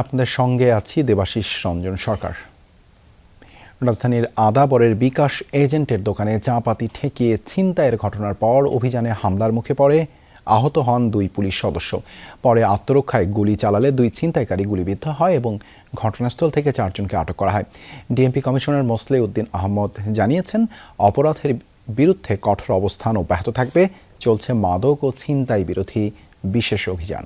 আপনাদের সঙ্গে আছি দেবাশিস রঞ্জন সরকার। রাজধানীর আদাবরের বিকাশ এজেন্টের দোকানে চাপাতি ঠেকিয়ে ছিনতাইয়ের ঘটনার পর অভিযানে হামলার মুখে পড়ে আহত হন 2 পুলিশ সদস্য। পরে আত্মরক্ষায় গুলি চালালে 2 ছিনতাইকারী গুলিবিদ্ধ হয় এবং ঘটনাস্থল থেকে 4 জনকে আটক করা হয়। ডিএমপি কমিশনার মোসলেউদ্দিন আহমদ জানিয়েছেন, অপরাধের বিরুদ্ধে কঠোর অবস্থান অব্যাহত থাকবে। চলছে মাদক ও ছিনতাই বিরোধী বিশেষ অভিযান।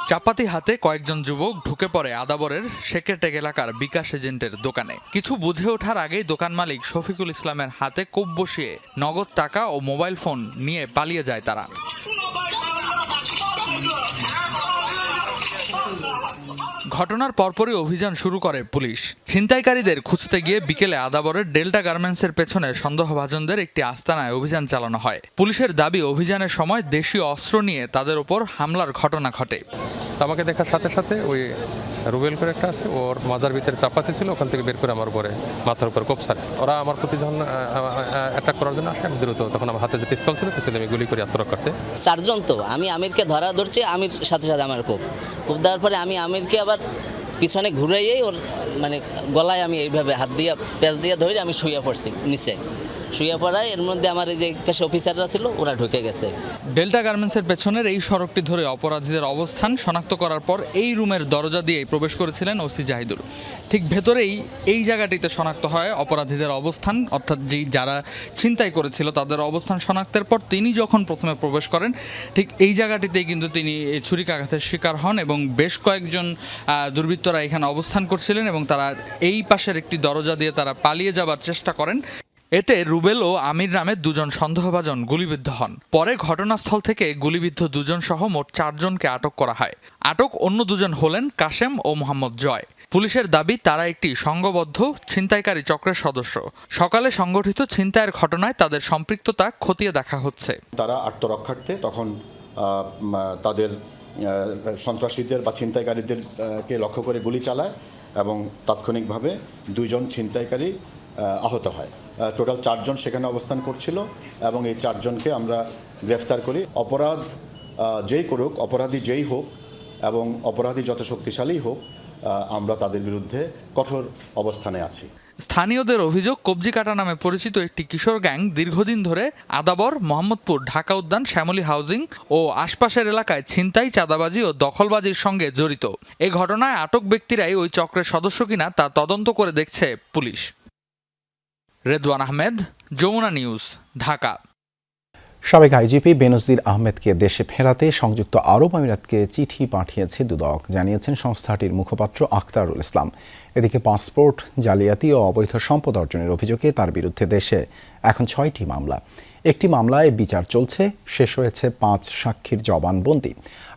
চাপাতি হাতে কয়েকজন যুবক ঢুকে পড়ে আদাবরের শেকেটেক এলাকার বিকাশ এজেন্টের দোকানে। কিছু বুঝে ওঠার আগেই দোকান মালিক শফিকুল ইসলামের হাতে কোপ বসিয়ে নগদ টাকা ও মোবাইল ফোন নিয়ে পালিয়ে যায় তারা। ঘটনার পরপরই অভিযান শুরু করে পুলিশ। ছিনতাইকারীদের খুঁজতে গিয়ে বিকেলে আদাবরের ডেল্টা গার্মেন্টসের পেছনে সন্দেহভাজনদের একটি আস্তানায় অভিযান চালানো হয়। পুলিশের দাবি, অভিযানের সময় দেশীয় অস্ত্র নিয়ে তাদের ওপর হামলার ঘটনা ঘটে। আমাকে দেখার সাথে সাথে ওই রুবেল করে একটা আছে, ওর মাজার ভিতরে চাপাতি ছিল, ওখান থেকে বের করে আমার উপরে মাথার উপর কোপ সারে। ওরা আমার প্রতি যখন অ্যাটাক করার জন্য আসে, আমি দ্রুত তখন আমার হাতে যে পিস্তল ছিল পিছনে আমি গুলি করে আত্মরক্ষা করতে। 4 জন তো আমি আমিরকে ধরছি, আমির সাথে সাথে আমার কোপ দেওয়ার পরে আমি আমিরকে আবার পিছনে ঘুরাইয়েই ওর মানে গলায় আমি এইভাবে হাত দিয়ে পেঁচ দিয়ে ধরে আমি শুয়ে পড়ছি নিচে। শুয়ে পড়ায় এর মধ্যে আমার এই যে পেশা অফিসাররা ছিল ওরা ঢুকে গেছে। ডেল্টা গার্মেন্টসের পেছনের এই সড়কটি ধরে অপরাধীদের অবস্থান শনাক্ত করার পর এই রুমের দরজা দিয়ে প্রবেশ করেছিলেন ওসি জাহিদুর। ঠিক ভেতরেই এই জায়গাটিতে শনাক্ত হয় অপরাধীদের অবস্থান, অর্থাৎ যারা ছিনতাই করেছিল তাদের অবস্থান শনাক্তের পর তিনি যখন প্রথমে প্রবেশ করেন ঠিক এই জায়গাটিতেই কিন্তু তিনি ছুরিকাঘাতের শিকার হন এবং বেশ কয়েকজন দুর্বৃত্তরা এখানে অবস্থান করছিলেন এবং তারা এই পাশের একটি দরজা দিয়ে তারা পালিয়ে যাবার চেষ্টা করেন। এতে রুবেল ও আমির নামে 2 জন সন্দেহভাজন গুলিবিদ্ধ হন। পরে ঘটনাস্থল থেকে গুলিবিদ্ধ 2 জন সহ মোট 4 জনকে আটক করা হয়। আটক অন্য 2 জন হলেন কাশেম ও মোহাম্মদ জয়। পুলিশের দাবি, তারা একটি সংঘবদ্ধ ছিনতাইকারী চক্রের সদস্য। সকালে সংগঠিত ছিনতাইয়ের ঘটনায় তাদের সম্পৃক্ততা খতিয়ে দেখা হচ্ছে। তারা আত্মরক্ষার্থে তখন তাদের সন্ত্রাসীদের বা ছিনতাইকারীদেরকে লক্ষ্য করে গুলি চালায় এবং তাৎক্ষণিকভাবে 2 জন ছিনতাইকারী আহত হয়। টোটাল 4 জন সেখানে অবস্থান করছিল এবং এই 4 জনকে আমরা গ্রেফতার করি। অপরাধ যেই করুক, অপরাধী যেই হোক এবং অপরাধী যত শক্তিশালী হোক, আমরা তাদের বিরুদ্ধে কঠোর অবস্থানে আছি। স্থানীয়দের অভিযোগ, কবজি কাটা নামে পরিচিত একটি কিশোর গ্যাং দীর্ঘদিন ধরে আদাবর, মোহাম্মদপুর, ঢাকা উদ্যান, শ্যামলী হাউজিং ও আশপাশের এলাকায় ছিনতাই, চাঁদাবাজি ও দখলবাজির সঙ্গে জড়িত। এ ঘটনায় আটক ব্যক্তিরাই ওই চক্রের সদস্য কিনা তা তদন্ত করে দেখছে পুলিশ। রেদওয়ান আহমেদ, যমুনা নিউজ, ঢাকা। সাবেক আইজিপি বেনজির আহমেদকে দেশে ফেরাতে সংযুক্ত আরব আমিরাতকে চিঠি পাঠিয়েছে দুদক, জানিয়েছেন সংস্থাটির মুখপাত্র আখতারুল ইসলাম। এদিকে পাসপোর্ট জালিয়াতি ও অবৈধ সম্পদ অর্জনের অভিযোগে তার বিরুদ্ধে দেশে এখন 6টি মামলা। একটি মামলায় বিচার চলছে, শেষ হয়েছে 5 সাক্ষীর জবানবন্দি,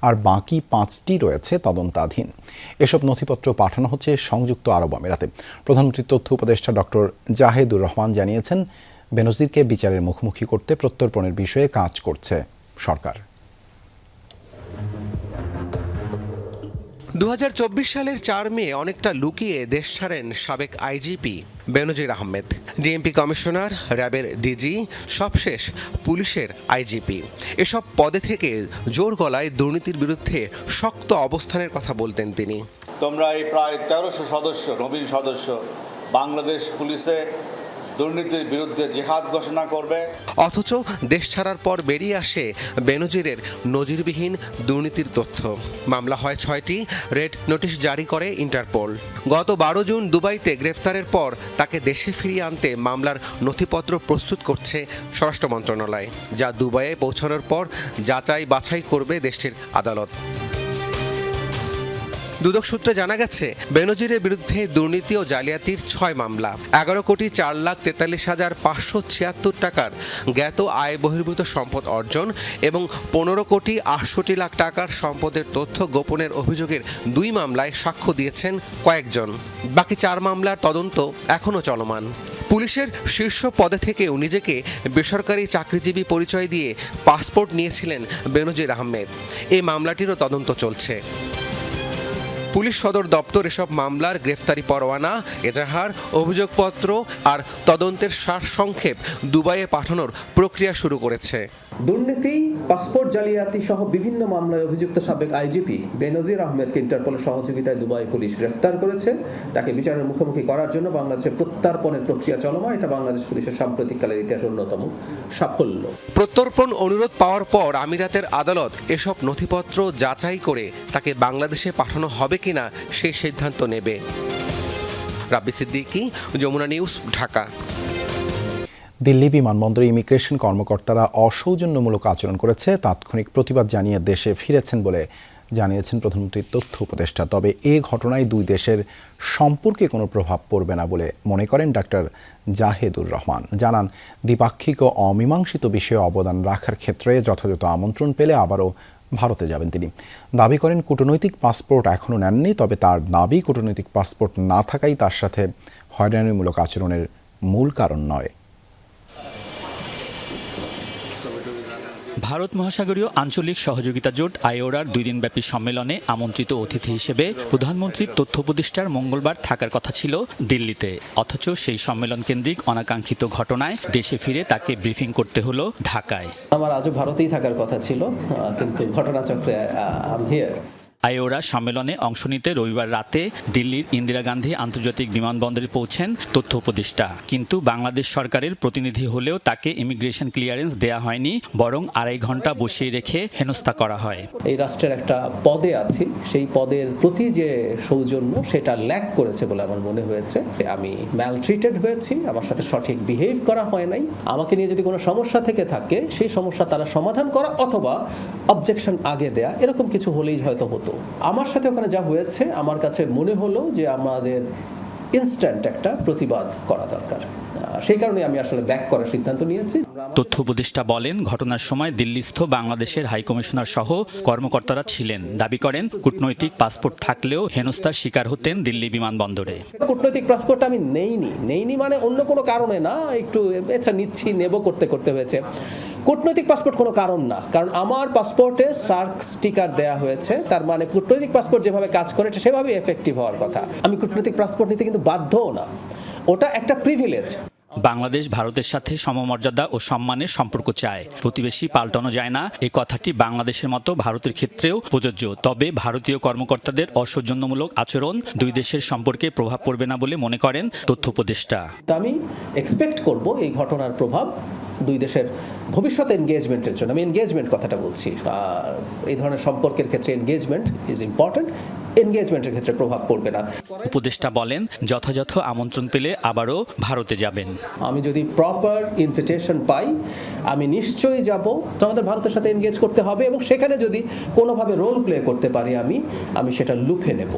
আর বাকি 5টি রয়েছে তদন্তাধীন। এসব নথিপত্র পাঠানো হচ্ছে সংযুক্ত আরব আমিরাতে। প্রধানমন্ত্রীর তথ্য উপদেষ্টা ডক্টর জাহেদুর রহমান জানিয়েছেন, বেনজিরকে বিচারের মুখোমুখি করতে প্রত্যর্পণের বিষয়ে কাজ করছে সরকার। 2024 সালের 4 মে অনেকটা লুকিয়ে দেশ ছাড়েন সাবেক আইজিপি বেনজির আহমেদ। ডিএমপি কমিশনার, র্যাবের ডিজি, সবশেষ পুলিশের আইজিপি। এসব পদে থেকে জোর গলায় দুর্নীতির বিরুদ্ধে শক্ত অবস্থানের কথা বলতেন তিনি। তোমরা এই প্রায় 1300 সদস্য, নবীন সদস্য বাংলাদেশ পুলিশে দুর্নীতির বিরুদ্ধে জিহাদ ঘোষণা করবে। অথচ দেশ ছাড়ার পর বেরিয়ে আসে বেনজিরের নজিরবিহীন দুর্নীতির তথ্য। মামলা হয় 6টি, রেড নোটিশ জারি করে ইন্টারপোল। গত 12 জুন দুবাইতে গ্রেফতারের পর তাকে দেশে ফিরিয়ে আনতে মামলার নথিপত্র প্রস্তুত করছে স্বরাষ্ট্র মন্ত্রণালয়, যা দুবাইয়ে পৌঁছানোর পর যাচাই বাছাই করবে দেশটির আদালত। দুদক সূত্রে জানা গেছে, বেনজিরের বিরুদ্ধে দুর্নীতি ও জালিয়াতির 6 মামলা, 11,04,576 টাকার জ্ঞাত আয় বহির্ভূত সম্পদ অর্জন এবং 15,68,00,000 টাকার সম্পদের তথ্য গোপনের অভিযোগের 2 মামলায় সাক্ষ্য দিয়েছেন কয়েকজন। বাকি 4 মামলার তদন্ত এখনও চলমান। পুলিশের শীর্ষ পদে থেকেও নিজেকে বেসরকারি চাকরিজীবী পরিচয় দিয়ে পাসপোর্ট নিয়েছিলেন বেনজির আহমেদ। এই মামলাটিরও তদন্ত চলছে। পুলিশ সদর দপ্তর এসব মামলার গ্রেফতারি পরোয়ানা, এজাহার, অভিযোগপত্র আর তদন্তের সারসংক্ষেপ দুবাইয়ে পাঠানোর প্রক্রিয়া শুরু করেছে। দুর্নীতি, পাসপোর্ট জালিয়াতি সহ বিভিন্ন মামলায় অভিযুক্ত সাবেক আইজিপি বেনজির আহমেদকে ইন্টারপোলের সহযোগিতায় দুবাই পুলিশ গ্রেফতার করেছে। তাকে বিচারের মুখোমুখি করার জন্য বাংলাদেশে প্রত্যর্পণের প্রক্রিয়া চলমান। এটা বাংলাদেশ পুলিশের সাম্প্রতিককালের ইতিহাসের অন্যতম সাফল্য। প্রত্যর্পণ অনুরোধ পাওয়ার পর আমিরাতের আদালত এসব নথিপত্র যাচাই করে তাকে বাংলাদেশে পাঠানো হবে কিনা সেই সিদ্ধান্ত নেবে। রাব্বি সিদ্দিকী, যমুনা নিউজ, ঢাকা। দিল্লি বিমানবন্দরে ইমিগ্রেশন কর্মকর্তারা অসৌজন্যমূলক আচরণ করেছে, তাৎক্ষণিক প্রতিবাদ জানিয়ে দেশে ফিরেছেন বলে জানিয়েছেন প্রধানমন্ত্রীর তথ্য উপদেষ্টা। তবে এ ঘটনায় দুই দেশের সম্পর্কে কোনো প্রভাব পড়বে না বলে মনে করেন ডাক্তার জাহেদুর রহমান। জানান, দ্বিপাক্ষিক ও অমীমাংসিত বিষয়ে অবদান রাখার ক্ষেত্রে যথাযথ আমন্ত্রণ পেলে আবারও ভারতে যাবেন তিনি। দাবি করেন, কূটনৈতিক পাসপোর্ট এখনও নেননি, তবে তার দাবি কূটনৈতিক পাসপোর্ট না থাকাই তার সাথে হয়রানিমূলক আচরণের মূল কারণ নয়। ভারত মহাসাগরীয় আঞ্চলিক সহযোগিতা জোট আইওরার 2 দিনব্যাপী সম্মেলনে আমন্ত্রিত অতিথি হিসেবে প্রধানমন্ত্রীর তথ্য উপদেষ্টার মঙ্গলবার থাকার কথা ছিল দিল্লিতে। অথচ সেই সম্মেলন কেন্দ্রিক অনাকাঙ্ক্ষিত ঘটনায় দেশে ফিরে তাকে ব্রিফিং করতে হলো ঢাকায়। আমার আজও ভারতেই থাকার কথা ছিল, কিন্তু ঘটনাচক্রে আই এম হিয়ার। আইওরা সম্মেলনে অংশ নিতে রবিবার রাতে দিল্লির ইন্দিরা গান্ধী আন্তর্জাতিক বিমানবন্দরে পৌঁছেন তথ্য উপদেষ্টা। কিন্তু বাংলাদেশ সরকারের প্রতিনিধি হলেও তাকে ইমিগ্রেশন ক্লিয়ারেন্স দেয়া হয়নি, বরং 2.5 ঘন্টা বসিয়ে রেখে হেনস্থা করা হয়। এই রাষ্ট্রের একটা পদে আছি, সেই পদের প্রতি যে সৌজন্য সেটা ল্যাক করেছে বলে আমার মনে হয়েছে। আমি ম্যালট্রিটেড হয়েছি, আমার সাথে সঠিক বিহেভ করা হয় নাই। আমাকে নিয়ে যদি কোনো সমস্যা থেকে থাকে সেই সমস্যা তারা সমাধান করা অথবা অবজেকশন আগে দেয়া, এরকম কিছু হলেই হয়তো হতো। আমার সাথে ওখানে যা হয়েছে আমার কাছে মনে হলো যে আমাদের ইনস্ট্যান্ট একটা প্রতিবাদ করা দরকার। সেই কারণে আমি আসলে ব্যাক করার সিদ্ধান্ত নিয়েছি। তথ্য উপদেষ্টা বলেন, ঘটনার সময় দিল্লিস্থ বাংলাদেশের হাইকমিশনার সহ কর্মকর্তারা ছিলেন। দাবি করেন, কূটনৈতিক পাসপোর্ট থাকলেও হেনস্থার শিকার হতেন দিল্লি বিমানবন্দরে। কূটনৈতিক পাসপোর্ট আমি নেইনি মানে অন্য কোনো কারণে না, একটু নিচ্ছি নেব করতে হয়েছে। কূটনৈতিক পাসপোর্ট কোনো কারণ না, কারণ আমার পাসপোর্টে সার্ক স্টিকার দেয়া হয়েছে। তার মানে কূটনৈতিক পাসপোর্ট যেভাবে কাজ করে সেভাবেই এফেক্টিভ হওয়ার কথা। আমি কূটনৈতিক পাসপোর্ট নিতে কিন্তু বাধ্যও না, ওটা একটা প্রিভিলেজ। বাংলাদেশ ভারতের সাথে সমমর্যাদা ও সম্মানের সম্পর্ক চায়, প্রতিবেশী পাল্টানো যায় না। এই কথাটি বাংলাদেশের মতো ভারতের ক্ষেত্রেও প্রযোজ্য। তবে ভারতীয় কর্মকর্তাদের অসৌজন্যমূলক আচরণ দুই দেশের সম্পর্কে প্রভাব পড়বে না বলে মনে করেন তথ্য উপদেষ্টা। আমি এক্সপেক্ট করব এই ঘটনার প্রভাব দুই দেশের ভবিষ্যৎ এনগেজমেন্টের জন্য, আমি এনগেজমেন্ট কথাটা বলছি, আর এই ধরনের সম্পর্কের ক্ষেত্রে এনগেজমেন্ট ইজ ইম্পর্টেন্ট, এনগেজমেন্টের ক্ষেত্রে প্রভাব পড়বে না। উপদেষ্টা বলেন, যথাযথ আমন্ত্রণ পেলে আবারও ভারতে যাবেন। আমি যদি প্রপার ইনভিটেশন পাই আমি নিশ্চয়ই যাব। আমাদের ভারতের সাথে এনগেজ করতে হবে এবং সেখানে যদি কোনোভাবে রোল প্লে করতে পারি আমি সেটা লুফে নেব।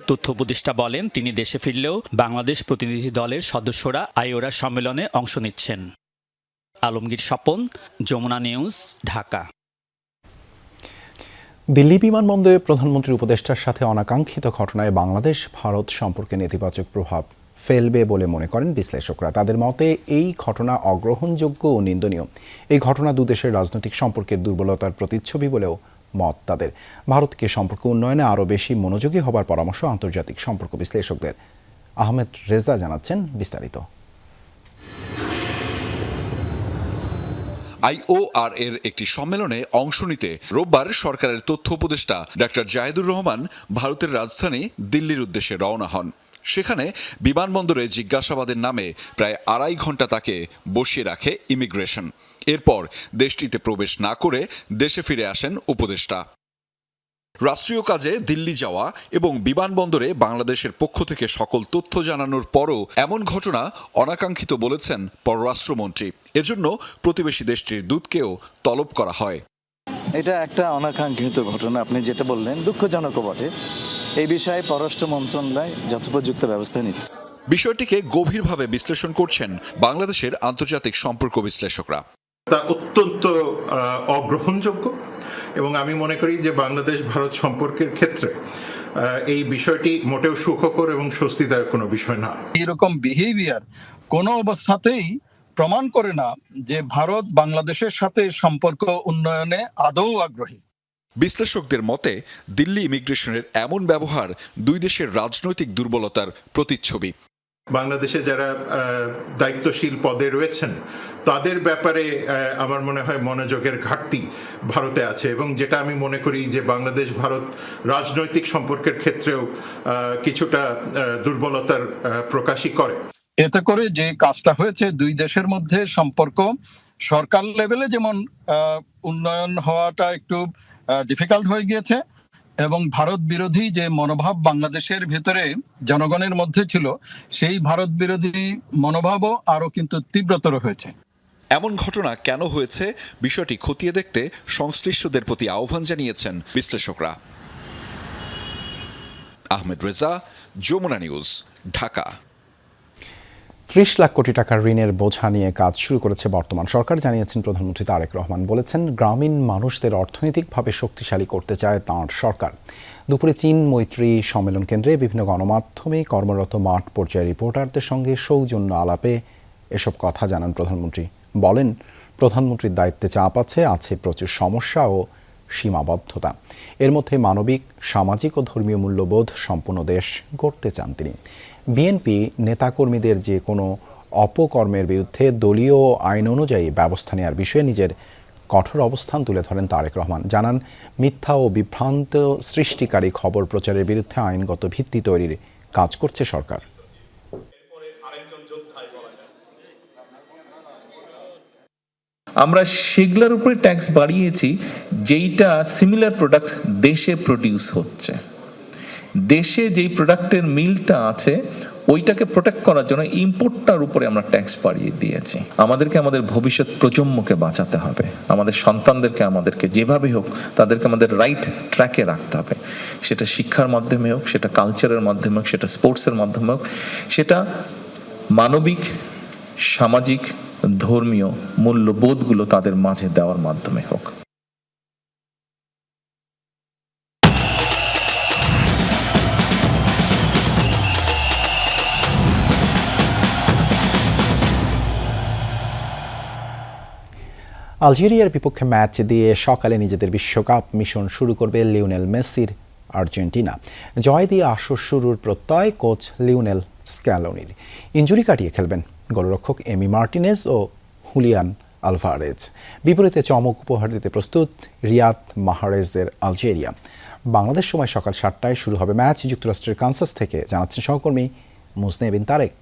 তথ্য উপদেষ্টা বলেন, তিনি দেশে ফিরলেও বাংলাদেশ প্রতিনিধি দলের সদস্যরা আইওরা সম্মেলনে অংশ নিচ্ছেন। আলমগীর স্বপন, যমুনা নিউজ, ঢাকা। দিল্লি বিমানবন্দরে প্রধানমন্ত্রীর উপদেষ্টার সাথে অনাকাঙ্ক্ষিত ঘটনায় বাংলাদেশ ভারত সম্পর্কে নেতিবাচক প্রভাব ফেলবে বলে মনে করেন বিশ্লেষকরা। তাদের মতে এই ঘটনা অগ্রহণযোগ্য ও নিন্দনীয়। এই ঘটনা দুদেশের রাজনৈতিক সম্পর্কের দুর্বলতার প্রতিচ্ছবি বলেও মত তাদের। ভারতকে সম্পর্ক উন্নয়নে আরও বেশি মনোযোগী হবার পরামর্শ আন্তর্জাতিক সম্পর্ক বিশ্লেষকদের। আহমেদ রেজা জানাচ্ছেন বিস্তারিত। আইওআর এর একটি সম্মেলনে অংশ নিতে রোববার সরকারের তথ্য উপদেষ্টা ডাক্তার জাহেদুর রহমান ভারতের রাজধানী দিল্লির উদ্দেশ্যে রওনা হন। সেখানে বিমানবন্দরে জিজ্ঞাসাবাদের নামে প্রায় 2.5 ঘন্টা তাকে বসিয়ে রাখে ইমিগ্রেশন। এরপর দেশটিতে প্রবেশ না করে দেশে ফিরে আসেন উপদেষ্টা। রাষ্ট্রীয় কাজে দিল্লি যাওয়া এবং বিমানবন্দরে বাংলাদেশের পক্ষ থেকে সকল তথ্য জানানোর পরও এমন ঘটনা অনাকাঙ্ক্ষিত বলেছেন পররাষ্ট্রমন্ত্রী। এজন্য প্রতিবেশী দেশটির দূতকেও তলব করা হয়। এটা একটা অনাকাঙ্ক্ষিত ঘটনা, আপনি যেটা বললেন দুঃখজনক বটে। এই বিষয়ে পররাষ্ট্র মন্ত্রণালয় যথোপযুক্ত ব্যবস্থা নিচ্ছে। বিষয়টিকে গভীরভাবে বিশ্লেষণ করছেন বাংলাদেশের আন্তর্জাতিক সম্পর্ক বিশ্লেষকরা। তা অত্যন্ত অগ্রহণযোগ্য এবং আমি মনে করি যে বাংলাদেশ ভারত সম্পর্কের ক্ষেত্রে এই বিষয়টি মোটেও সুখকর এবং স্বস্তিদায়ক কোনো বিষয় না। এরকম বিহেভিয়ার কোনো অবস্থাতেই প্রমাণ করে না যে ভারত বাংলাদেশের সাথে সম্পর্ক উন্নয়নে আদৌ আগ্রহী। বিশ্লেষকদের মতে দিল্লি ইমিগ্রেশনের এমন ব্যবহার দুই দেশের রাজনৈতিক দুর্বলতার প্রতিচ্ছবি। বাংলাদেশে যারা দায়িত্বশীল পদে রয়েছেন তাদের ব্যাপারে আমার মনে হয় মনোযোগের ঘাটতি ভারতে আছে, এবং যেটা আমি মনে করি যে বাংলাদেশ ভারত রাজনৈতিক সম্পর্কের ক্ষেত্রেও কিছুটা দুর্বলতার প্রকাশই করে। এতে করে যে কাজটা হয়েছে, দুই দেশের মধ্যে সম্পর্ক সরকার লেভেলে যেমন উন্নয়ন হওয়াটা একটু ডিফিকাল্ট হয়ে গিয়েছে, এবং ভারত বিরোধী যে মনোভাব বাংলাদেশের ভেতরে জনগণের মধ্যে ছিল, সেই ভারত বিরোধী মনোভাবও আরো কিন্তু তীব্রতর হয়েছে। এমন ঘটনা কেন হয়েছে বিষয়টি খতিয়ে দেখতে সংশ্লিষ্টদের প্রতি আহ্বান জানিয়েছেন বিশ্লেষকরা। আহমেদ রেজা, যমুনা নিউজ, ঢাকা। ৩০ লাখ কোটি টাকার ঋণের বোঝা নিয়ে কাজ শুরু করেছে বর্তমান সরকার, জানিয়েছেন প্রধানমন্ত্রী তারেক রহমান। বলেছেন, গ্রামীণ মানুষদের অর্থনৈতিকভাবে শক্তিশালী করতে চায় তাঁর সরকার। দুপুরে চীন মৈত্রী সম্মেলন কেন্দ্রে বিভিন্ন গণমাধ্যমে কর্মরত মাঠ পর্যায়ে রিপোর্টারদের সঙ্গে সৌজন্য আলাপে এসব কথা জানান প্রধানমন্ত্রী। বলেন, প্রধানমন্ত্রীর দায়িত্বে চাপ আছে প্রচুর সমস্যা ও সীমাবদ্ধতা। এর মধ্যে মানবিক, সামাজিক ও ধর্মীয় মূল্যবোধ সম্পন্ন দেশ গড়তে চান তিনি। বিএনপি নেতাকর্মীদের যে কোনো অপকর্মের বিরুদ্ধে দলীয় আইন অনুযায়ী ব্যবস্থা নেওয়ার বিষয়ে নিজের কঠোর অবস্থান তুলে ধরেন তারেক রহমান। জানান, মিথ্যা ও বিভ্রান্ত সৃষ্টিকারী খবর প্রচারের বিরুদ্ধে আইনগত ভিত্তি তৈরির কাজ করছে সরকার। আমরা সেগুলোর উপরে ট্যাক্স বাড়িয়েছি যেইটা সিমিলার প্রোডাক্ট দেশে প্রডিউস হচ্ছে। দেশে যেই প্রোডাক্টের মিলটা আছে ওইটাকে প্রোটেক্ট করার জন্য ইম্পোর্টটার উপরে আমরা ট্যাক্স বাড়িয়ে দিয়েছি। আমাদেরকে আমাদের ভবিষ্যৎ প্রজন্মকে বাঁচাতে হবে, আমাদের সন্তানদেরকে আমাদেরকে যেভাবে হোক তাদেরকে আমাদের রাইট ট্র্যাকে রাখতে হবে। সেটা শিক্ষার মাধ্যমে হোক, সেটা কালচারের মাধ্যমে হোক, সেটা স্পোর্টসের মাধ্যমে হোক, সেটা মানবিক, সামাজিক, ধর্মীয় মূল্যবোধগুলো তাদের মাঝে দেওয়ার মাধ্যমে হোক। আলজেরিয়ার বিপক্ষে ম্যাচ দিয়ে সকালে নিজেদের বিশ্বকাপ মিশন শুরু করবে লিওনেল মেসির আর্জেন্টিনা। জয় দিয়ে আসর শুরুর প্রত্যয় কোচ লিওনেল স্ক্যালোনির। ইনজুরি কাটিয়ে খেলবেন গোলরক্ষক এমি মার্টিনেজ ও হুলিয়ান আলভারেজ। বিপরীতে চমক উপহার দিতে প্রস্তুত রিয়াদ মাহরেজের আলজেরিয়া। বাংলাদেশ সময় সকাল 7টায় শুরু হবে ম্যাচ। যুক্তরাষ্ট্রের কানসাস থেকে জানাচ্ছেন সহকর্মী মুজনে বিন তারেক।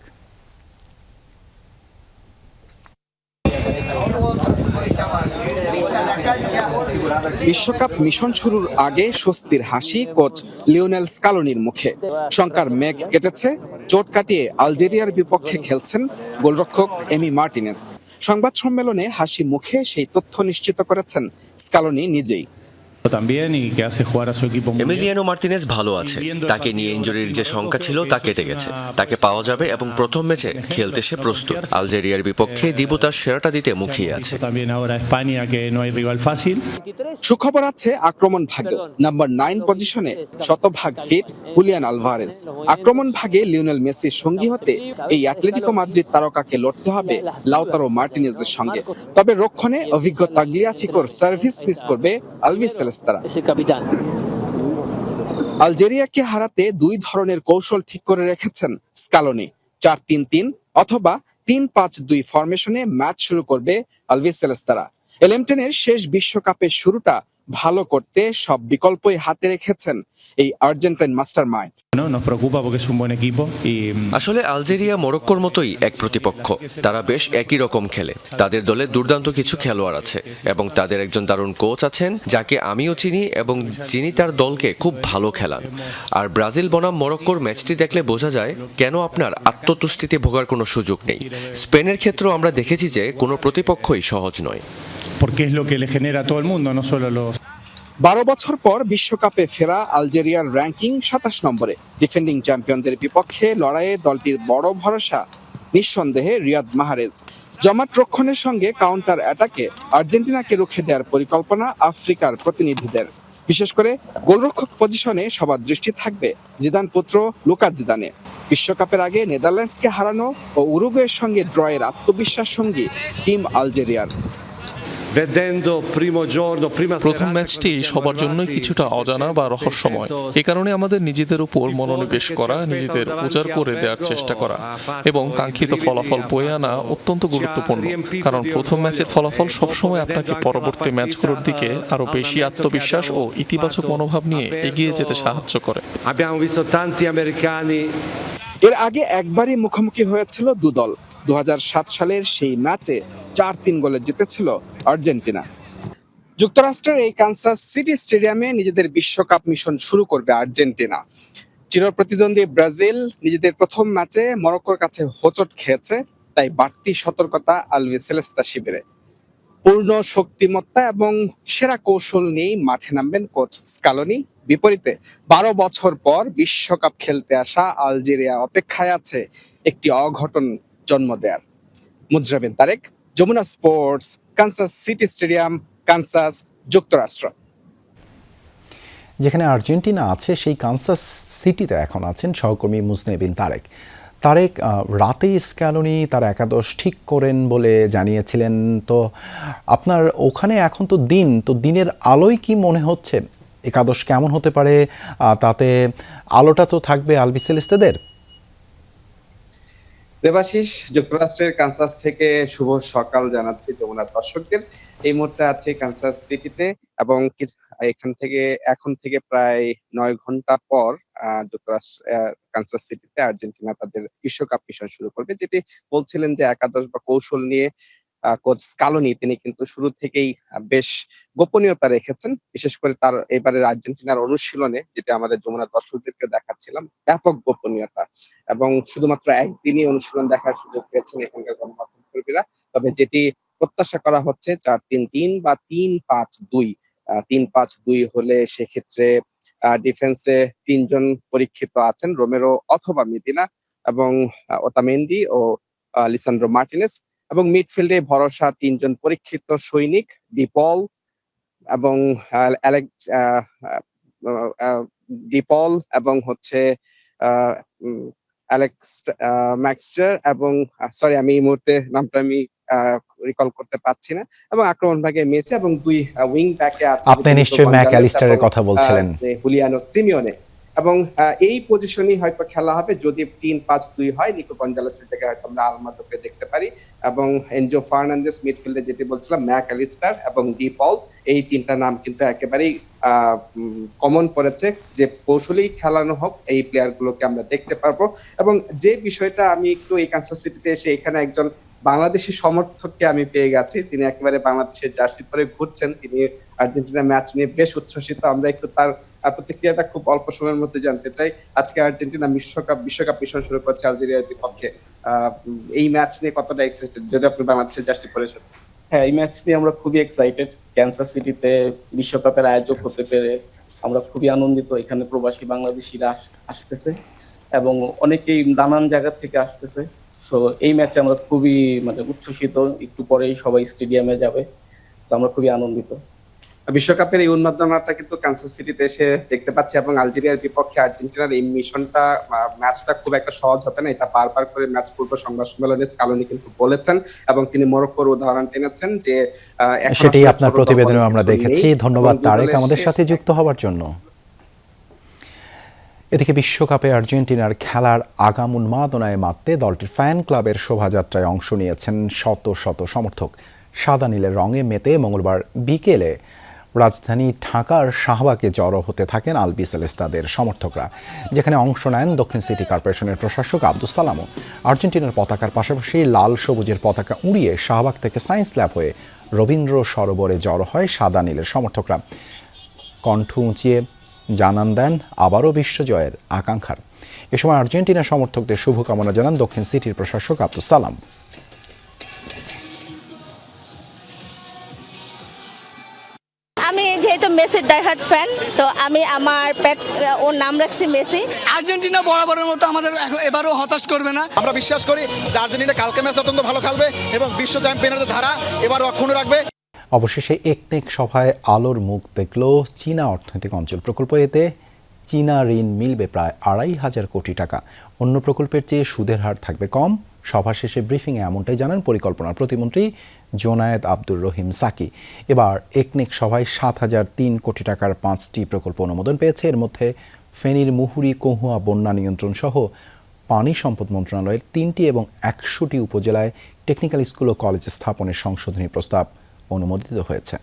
বিশ্বকাপ মিশন শুরুর আগে স্বস্তির হাসি কোচ লিওনেল স্কালোনির মুখে। শঙ্কার মেঘ কেটেছে, চোট কাটিয়ে আলজেরিয়ার বিপক্ষে খেলছেন গোলরক্ষক এমি মার্টিনেজ। সংবাদ সম্মেলনে হাসি মুখে সেই তথ্য নিশ্চিত করেছেন স্কালোনি নিজেই। এমিলিয়ানো মার্টিনেজ ভালো আছে, তাকে নিয়ে ইনজুরির যে শঙ্কা ছিল তা কেটে গেছে। তাকে পাওয়া যাবে এবং প্রথম ম্যাচে খেলতে সে প্রস্তুত। আলজেরিয়ার বিপক্ষে দিবু তার সেরাটা দিতে মুখিয়ে আছে। সুখবর আছে আক্রমণ ভাগে। নাম্বার 9 পজিশনে শতভাগ ফিট হুলিয়ান আলভারেজ। আক্রমণ ভাগে লিওনেল মেসির সঙ্গী হতে এই অ্যাটলেটিকো মাদ্রিদ তারকাকে লড়তে হবে লাউতারো মার্টিনেজের সঙ্গে। তবে রক্ষণে অভিজ্ঞ তাগলিয়াফিকোর সার্ভিস মিস করবে আলভিস সেলেস্তারা। আলজেরিয়াকে হারাতে দুই ধরনের কৌশল ঠিক করে রেখেছেন স্কালোনি। 4-3-3 অথবা 3-5-2 ফরমেশনে ম্যাচ শুরু করবে আলভিস সেলেস্তারা। এলেমটেনের শেষ বিশ্বকাপের শুরুটা ভালো করতে সব বিকল্পই হাতে রেখেছেন এই আর্জেন্টাইন মাস্টার মাইন্ড। আসলে আলজেরিয়া মরক্কোর মতোই এক প্রতিপক্ষ। তারা বেশ একই রকম খেলে। তাদের দলে দুর্দান্ত কিছু খেলোয়াড় আছে এবং তাদের একজন দারুণ কোচ আছেন যাকে আমিও চিনি এবং যিনি তার দলকে খুব ভালো খেলান। আর ব্রাজিল বনাম মরক্কোর ম্যাচটি দেখলে বোঝা যায় কেন আপনার আত্মতুষ্টিতে ভোগার কোনো সুযোগ নেই। স্পেনের ক্ষেত্রেও আমরা দেখেছি যে কোনো প্রতিপক্ষই সহজ নয়। 12 বছর পর বিশ্বকাপে ফেরা আলজেরিয়ার র্যাঙ্কিং 27 নম্বরে। ডিফেন্ডিং চ্যাম্পিয়নদের বিপক্ষে লড়াইয়ে দলটির বড় ভরসা নিঃসন্দেহে রিয়াদ মাহরেজ। জমাট রক্ষণের সঙ্গে কাউন্টার অ্যাটাকে আর্জেন্টিনাকে রুখে দেওয়ার পরিকল্পনা আফ্রিকার প্রতিনিধিদের। বিশেষ করে গোলরক্ষক পজিশনে সবার দৃষ্টি থাকবে জিদান পুত্র লুকা জিদানে। বিশ্বকাপের আগে নেদারল্যান্ডসকে হারানো ও উরুগুয়ের সঙ্গে ড্রয়ের আত্মবিশ্বাস সঙ্গী টিম আলজেরিয়ার। প্রথম ম্যাচটি সবার জন্যই কিছুটা অজানা বা রহস্যময়। এ কারণে আমাদের নিজেদের উপর মনোনিবেশ করা, নিজেদের উজাড় করে দেওয়ার চেষ্টা করা এবং কাঙ্ক্ষিত ফলাফল বয়ে আনা অত্যন্ত গুরুত্বপূর্ণ। কারণ প্রথম ম্যাচের ফলাফল সবসময় আপনাকে পরবর্তী ম্যাচগুলোর দিকে আরো বেশি আত্মবিশ্বাস ও ইতিবাচক মনোভাব নিয়ে এগিয়ে যেতে সাহায্য করে। এর আগে একবারই মুখোমুখি হয়েছিল দুদল। 2007 সালের সেই ম্যাচে 4-3 গোলে জিতেছিল আর্জেন্টিনা। যুক্তরাষ্ট্রের এই কানসাস সিটি স্টেডিয়ামে নিজেদের বিশ্বকাপ মিশন শুরু করবে আর্জেন্টিনা। চিরপ্রতিদ্বন্দ্বী ব্রাজিল নিজেদের প্রথম ম্যাচে মরক্কোর কাছে হোঁচট খেয়েছে, তাই বাড়তি সতর্কতা আলবিসেলেস্তা শিবিরে। পূর্ণ শক্তিমত্তা এবং সেরা কৌশল নিয়েই মাঠে নামবেন কোচ স্কালোনি। বিপরীতে 12 বছর পর বিশ্বকাপ খেলতে আসা আলজেরিয়া অপেক্ষায় আছে একটি অঘটন জন্ম দেয়ার। Mujrabin Tarek, Jamuna sports, Kansas City stadium, Kansas, যুক্তরাষ্ট্র। যেখানে আর্জেন্টিনা আছে সেই কানসাস সিটিতে এখন আছেন সহকর্মী মুজরাবিন তারেক। তারেক, রাতেই স্ক্যালোনি তার একাদশ ঠিক করেন বলে জানিয়েছিলেন, তো আপনার ওখানে এখন তো দিনের আলোয় কি মনে হচ্ছে একাদশ কেমন হতে পারে? তাতে আলোটা তো থাকবে আলবিসেলেস্তাদের। দেবাশিস, যুক্তরাষ্ট্রের কানসাস থেকে শুভ সকাল জানাচ্ছি যমুনার দর্শকদের। এই মুহূর্তে আছে কানসাস সিটিতে এবং এখন থেকে প্রায় 9 ঘন্টা পর যুক্তরাষ্ট্র কানসাস সিটিতে আর্জেন্টিনা তাদের বিশ্বকাপ মিশন শুরু করবে। যেটি বলছিলেন যে একাদশ বা কৌশল নিয়ে কোচ স্কালোনি তিনি কিন্তু শুরু থেকেই বেশ গোপনীয়তা রেখেছেন। বিশেষ করে তার এবারের আর্জেন্টিনার অনুশীলনে, যেটা আমাদের যমুনার দর্শকদেরকে দেখাচ্ছিলাম, ব্যাপক গোপনীয়তা এবং শুধুমাত্র একদিনই অনুশীলন দেখার সুযোগ পেয়েছেন এখানকার গণমাধ্যম কর্মীরা। তবে যেটি প্রত্যাশা করা হচ্ছে 4-3-3 বা 3-5-2। 3-5-2 হলে সেক্ষেত্রে ডিফেন্সে 3 জন পরীক্ষিত আছেন, রোমেরো অথবা মিদিনা এবং ওতামেন্ডি ও লিসান্ড্রো মার্টিনেস। এবং মিডফিল্ডে ভরসা 3 জন পরীক্ষিত সৈনিক, ডিপল এবং ডিপল এবং হচ্ছে অ্যালেক্স ম্যাক্সচার এবং আমি এই মুহূর্তে নামটা আমি রিকল করতে পারছি না। এবং আক্রমণ ভাগে মেসি এবং 2 উইং ব্যাকে আছে। আপনি নিশ্চয়ই ম্যাকঅ্যালিস্টারের কথা বলছিলেন। হুলিয়ানো সিমিওনে এবং এই পজিশনই হয়তো খেলা হবে। যদি 3-5-2 হয়, নিকো গঞ্জালেসের জায়গায় হয়তো আমরা আলমাদোকে দেখতে পারি এবং এনজো ফার্নান্দেস মিডফিল্ডে, যেটি বলছিলাম, ম্যাকঅ্যালিস্টার এবং ডিপল। এই 3টা নাম কিন্তু একেবারেই কমন পড়েছে। যে কৌশলেই খেলানো হোক, এই প্লেয়ারগুলোকে আমরা দেখতে পারবো। এবং যে বিষয়টা আমি একটু এই কানসাস সিটিতে এসে এখানে একজন বাংলাদেশি সমর্থককে আমি পেয়ে গেছি। তিনি একেবারে বাংলাদেশের জার্সি পরে ঘুরছেন। তিনি আর্জেন্টিনা ম্যাচ নিয়ে বেশ উচ্ছ্বসিত। আমরা একটু তার প্রতিক্রিয়াটা খুব অল্প সময়ের মধ্যে জানতে চাই। আজকে আর্জেন্টিনা বিশ্বকাপ মিশন শুরু করছে আলজেরিয়ার বিপক্ষে। এই ম্যাচ নিয়ে কতটা এক্সাইটেড, যদি আপনি বাংলাদেশের জার্সি পরে এসেছেন? হ্যাঁ, এই ম্যাচ নিয়ে আমরা খুবই এক্সাইটেড। কানসাস সিটিতে বিশ্বকাপের আয়োজক হতে পেরে আমরা খুবই আনন্দিত। এখানে প্রবাসী বাংলাদেশিরা আসতেছে এবং অনেকেই নানান জায়গা থেকে আসতেছে। সো এই ম্যাচে আমরা খুবই উচ্ছ্বসিত। একটু পরেই সবাই স্টেডিয়ামে যাবে, তো আমরা খুবই আনন্দিত। বিশ্বকাপের এই উন্মাদনাটা কিন্তু কানসাস সিটিতে এসে দেখতে পাচ্ছি এবং আলজেরিয়ার বিপক্ষে আর্জেন্টিনার এই মিশনটা, ম্যাচটা খুব একটা সহজ হবে না। এটা বারবার করে ম্যাচ পূর্ব সংবাদ সম্মেলনে স্কালোনি কিন্তু বলেছেন এবং তিনি মরক্কোর উদাহরণ টেনেছেন যে সেটাই আপনার প্রতিবেদনে আমরা দেখেছি। ধন্যবাদ তারেক আমাদের সাথে যুক্ত হওয়ার জন্য। এদিকে বিশ্বকাপে আর্জেন্টিনার খেলার আগাম উন্মাদনায় মাততে দলটির ফ্যান ক্লাবের শোভাযাত্রায় অংশ নিয়েছেন শত শত সমর্থক। সাদা নীলের রঙে মেতে মঙ্গলবার বিকেলে রাজধানী ঢাকার শাহবাগে জড়ো হতে থাকেন আলবিসেলেস্তাদের সমর্থকরা, যেখানে অংশ নেন দক্ষিণ সিটি কর্পোরেশনের প্রশাসক আব্দুস সালামও। আর্জেন্টিনার পতাকার পাশাপাশি লাল সবুজের পতাকা উড়িয়ে শাহবাগ থেকে সায়েন্স ল্যাব হয়ে রবীন্দ্র সরোবরে জড়ো হয় সাদা নীলের সমর্থকরা। কণ্ঠ উঁচিয়ে জানান দেন আবারও বিশ্বজয়ের আকাঙ্ক্ষার। এ সময় আর্জেন্টিনা সমর্থকদের শুভকামনা জানান দক্ষিণ সিটির প্রশাসক আব্দুস সালাম। আমি যেহেতু মেসির ডাইহার্ড ফ্যান, তো আমি আমার ওর নাম রাখছি মেসি। আর্জেন্টিনা বরাবরের মতো আমাদের এবারও হতাশ করবে না। আমরা বিশ্বাস করি যে আর্জেন্টিনা কালকে ম্যাচ অত্যন্ত ভালো খেলবে এবং বিশ্ব চ্যাম্পিয়নের ধারা এবারও অক্ষুণ্ণ রাখবে। অবশেষে একনেক সভায় আলোর মুখ দেখল চীনা অর্থনৈতিক অঞ্চল প্রকল্প। এতে চীনা ঋণ মিলবে প্রায় 2,500 কোটি টাকা। অন্য প্রকল্পের চেয়ে সুদের হার থাকবে কম, সভা শেষে ব্রিফিংয়ে এমনটাই জানান পরিকল্পনা প্রতিমন্ত্রী জোনায়েদ আব্দুর রহিম সাকি। এবার একনেক সভায় 7,003 কোটি টাকার 5টি প্রকল্প অনুমোদন পেয়েছে। এর মধ্যে ফেনীর মুহুরী কহুয়া বন্যা নিয়ন্ত্রণ সহ পানি সম্পদ মন্ত্রণালয়ের 3টি এবং 100টি উপজেলায় টেকনিক্যাল স্কুল ও কলেজ স্থাপনের সংশোধনী প্রস্তাব অনুমোদিত হয়েছে।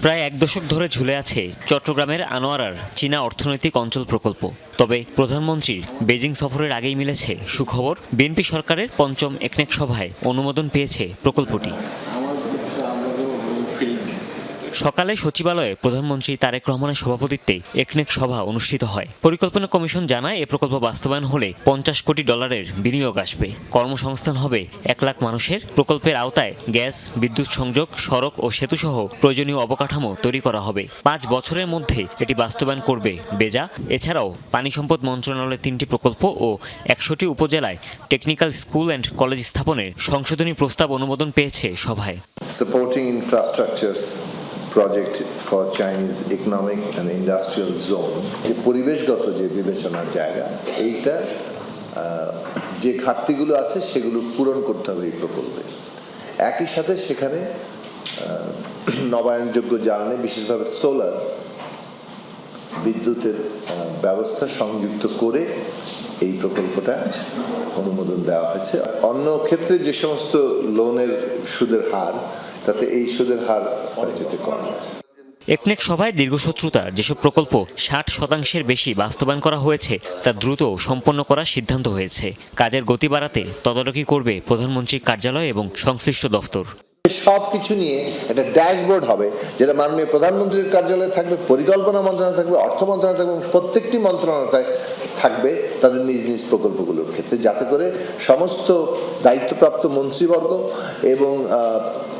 প্রায় 1 দশক ধরে ঝুলে আছে চট্টগ্রামের আনোয়ারার চীনা অর্থনৈতিক অঞ্চল প্রকল্প। তবে প্রধানমন্ত্রীর বেজিং সফরের আগেই মিলেছে সুখবর, বিএনপি সরকারের 5ম একনেক সভায় অনুমোদন পেয়েছে প্রকল্পটি। সকালে সচিবালয়ে প্রধানমন্ত্রী তারেক রহমানের সভাপতিত্বে একনেক সভা অনুষ্ঠিত হয়। পরিকল্পনা কমিশন জানায় এ প্রকল্প বাস্তবায়ন হলে $50 কোটি বিনিয়োগ আসবে, কর্মসংস্থান হবে 1 লাখ মানুষের। প্রকল্পের আওতায় গ্যাস, বিদ্যুৎ সংযোগ, সড়ক ও সেতুসহ প্রয়োজনীয় অবকাঠামো তৈরি করা হবে। 5 বছরের মধ্যে এটি বাস্তবায়ন করবে বেজা। এছাড়াও পানি সম্পদ মন্ত্রণালয়ের 3টি প্রকল্প ও 100টি উপজেলায় টেকনিক্যাল স্কুল অ্যান্ড কলেজ স্থাপনের সংশোধনী প্রস্তাব অনুমোদন পেয়েছে সভায়। Supporting infrastructures project for Chinese economic and industrial zone, যে পরিবেশগত যে বিবেচনার জায়গা, এইটা যে ঘাটতিগুলো আছে সেগুলো পূরণ করতে হবে এই প্রকল্পে। একই সাথে সেখানে নবায়নযোগ্য জ্বালানি, বিশেষভাবে সোলার বিদ্যুতের ব্যবস্থা সংযুক্ত করে এই প্রকল্পটা অনুমোদন দেওয়া হয়েছে। অন্য ক্ষেত্রে যে সমস্ত লোনের সুদের হার, তাতে এই সুদের হার অনেকটাই কম আছে। একনেক সভায় দীর্ঘশত্রুতার যেসব প্রকল্প 60% বেশি বাস্তবায়ন করা হয়েছে তা দ্রুত সম্পন্ন করার সিদ্ধান্ত হয়েছে। কাজের গতি বাড়াতে তদারকি করবে প্রধানমন্ত্রীর কার্যালয় এবং সংশ্লিষ্ট দফতর। সব কিছু নিয়ে একটা ড্যাশবোর্ড হবে, যেটা মাননীয় প্রধানমন্ত্রীর কার্যালয়ে থাকবে, পরিকল্পনা মন্ত্রণালয় থাকবে, অর্থ মন্ত্রণালয় থাকবে, প্রত্যেকটি মন্ত্রণালয় থাকবে তাদের নিজ নিজ প্রকল্পগুলোর ক্ষেত্রে, যাতে করে সমস্ত দায়িত্বপ্রাপ্ত মন্ত্রীবর্গ এবং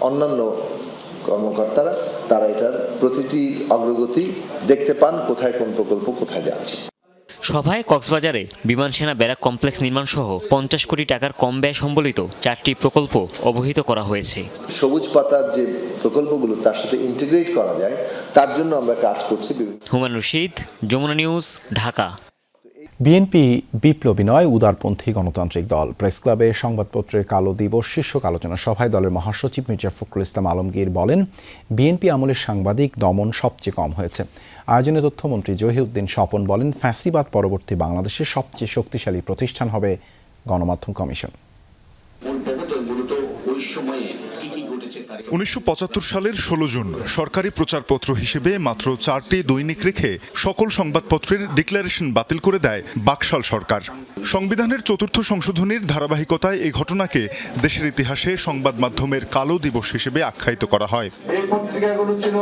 অন্যান্য কর্মকর্তারা তারা এটার প্রতিটি অগ্রগতি দেখতে পান, কোথায় কোন প্রকল্প কোথায় যাচ্ছে। সভায় কক্সবাজারে বিমান সেনা ব্যারাক কমপ্লেক্স নির্মাণ সহ 50 কোটি টাকার কম ব্যয় সম্বলিত 4টি প্রকল্প অবহিত করা হয়েছে। সবুজ পাতার যে প্রকল্পগুলো তার সাথে ইন্টিগ্রেট করা যায়, তার জন্য আমরা কাজ করছি। হুমায়ুন রশিদ, যমুনা নিউজ, ঢাকা। বিএনপি বিপ্লবী নয়, উদারপন্থী গণতান্ত্রিক দল। প্রেস ক্লাবে সংবাদপত্রের কালো দিবস শীর্ষক আলোচনা সভায় দলের মহাসচিব মির্জা ফখরুল ইসলাম আলমগীর বলেন, বিএনপি আমলের সাংবাদিক দমন সবচেয়ে কম হয়েছে। আয়োজনে তথ্যমন্ত্রী জহিরুদ্দিন স্বপন বলেন, ফ্যাসিবাদ পরবর্তী বাংলাদেশের সবচেয়ে শক্তিশালী প্রতিষ্ঠান হবে গণমাধ্যম কমিশন। 1975 সালের 16 জুন সরকারি প্রচারপত্র হিসেবে মাত্র 4টি দৈনিক রেখে সকল সংবাদপত্রের ডিক্লারেশন বাতিল করে দেয় বাকশাল সরকার। সংবিধানের 4র্থ সংশোধনীর ধারাবাহিকতায় এই ঘটনাকে দেশের ইতিহাসে সংবাদ মাধ্যমের কালো দিবস হিসেবে আখ্যায়িত করা হয়। এই পত্রিকাগুলো ছিল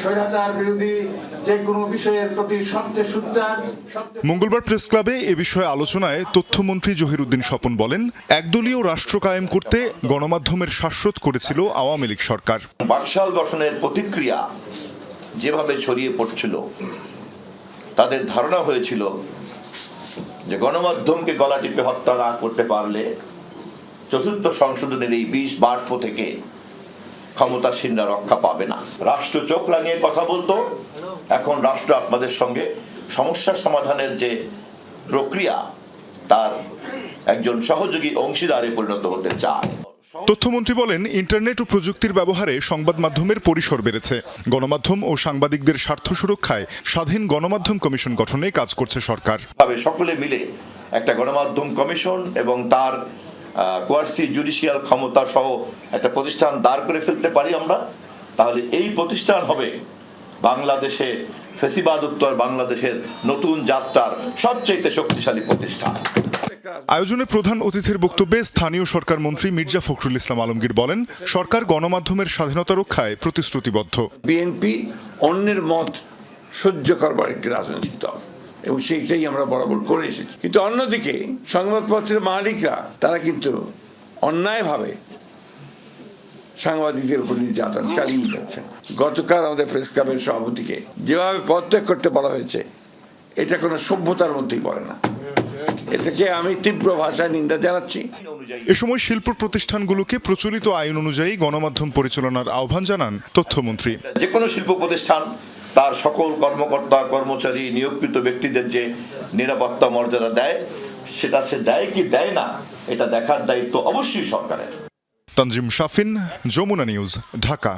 স্বৈরাচার বিরোধী যে কোনো বিষয়ের প্রতি সবচেয়ে সোচ্চার। মঙ্গলবার প্রেস ক্লাবে এ বিষয়ে আলোচনায় তথ্যমন্ত্রী জহিরুদ্দিন স্বপন বলেন, একদলীয় রাষ্ট্র কায়েম করতে গণমাধ্যমের শ্বাসরোধ করেছিল আওয়ামী লীগ সরকার। বাকশাল গঠনের প্রতিক্রিয়া যেভাবে ছড়িয়ে পড়ছিল, তাদের ধারণা হয়েছিল যে গণমাধ্যমকে গলা টিপে হত্যা না করতে পারলে 4র্থ সংশোধনের এই 20 বাষ্প থেকে ক্ষমতাসীনরা রক্ষা পাবে না। রাষ্ট্র চোখ রাঙিয়ে কথা বলতো, এখন রাষ্ট্র আপনাদের সঙ্গে সমস্যা সমাধানের যে প্রক্রিয়া, তার একজন সহযোগী অংশীদারে পরিণত হতে চায়। তথ্যমন্ত্রী বলেন, ইন্টারনেট ও প্রযুক্তির ব্যবহারে সংবাদ মাধ্যমের পরিসর বেড়েছে। গণমাধ্যম ও সাংবাদিকদের স্বার্থ সুরক্ষায় স্বাধীন গণমাধ্যম কমিশন গঠনে কাজ করছে সরকার। সকলে মিলে একটা গণমাধ্যম কমিশন এবং তার কোয়ার্সি জুডিশিয়াল ক্ষমতা সহ একটা প্রতিষ্ঠান দাঁড় করে ফেলতে পারি আমরা, তাহলে এই প্রতিষ্ঠান হবে বাংলাদেশে ফ্যাসিবাদ উত্তর বাংলাদেশের নতুন যাত্রার সবচেয়ে শক্তিশালী প্রতিষ্ঠান। আয়োজনে প্রধান অতিথির বক্তব্যে স্থানীয় সরকার মন্ত্রী মির্জা ফখরুল ইসলাম আলমগীর বলেন, সরকার গণমাধ্যমের স্বাধীনতা রক্ষায় প্রতিশ্রুতিবদ্ধ। বিএনপি অন্যের মত সহ্য করবার একটি রাজনৈতিক দল এবং সেইটাই আমরা বরাবর করে এসেছি। কিন্তু অন্যদিকে সংবাদপত্রের মালিকরা তারা কিন্তু অন্যায়ভাবে সাংবাদিকদের উপর নির্যাতন চালিয়ে যাচ্ছেন। গতকাল আমাদের প্রেস ক্লাবের সভাপতিকে যেভাবে পদত্যাগ করতে বলা হয়েছে, এটা কোনো সভ্যতার মধ্যেই পড়ে না। এটাকে আমি তীব্র ভাষায় নিন্দা জানাচ্ছি। এ সময় শিল্প প্রতিষ্ঠানগুলোকে প্রচলিত আইন অনুযায়ী গণমাধ্যম পরিচালনার আহ্বান জানান তথ্যমন্ত্রী। যে কোনো শিল্প প্রতিষ্ঠান তার সকল কর্মকর্তা কর্মচারী নিয়োগকৃত ব্যক্তিদের যে নিরাপত্তা মর্যাদা দেয়, সেটা সে দেয় কি দেয় না এটা দেখার দায়িত্ব অবশ্যই সরকারের। তানজিম শাফিন, যমুনা নিউজ, ঢাকা।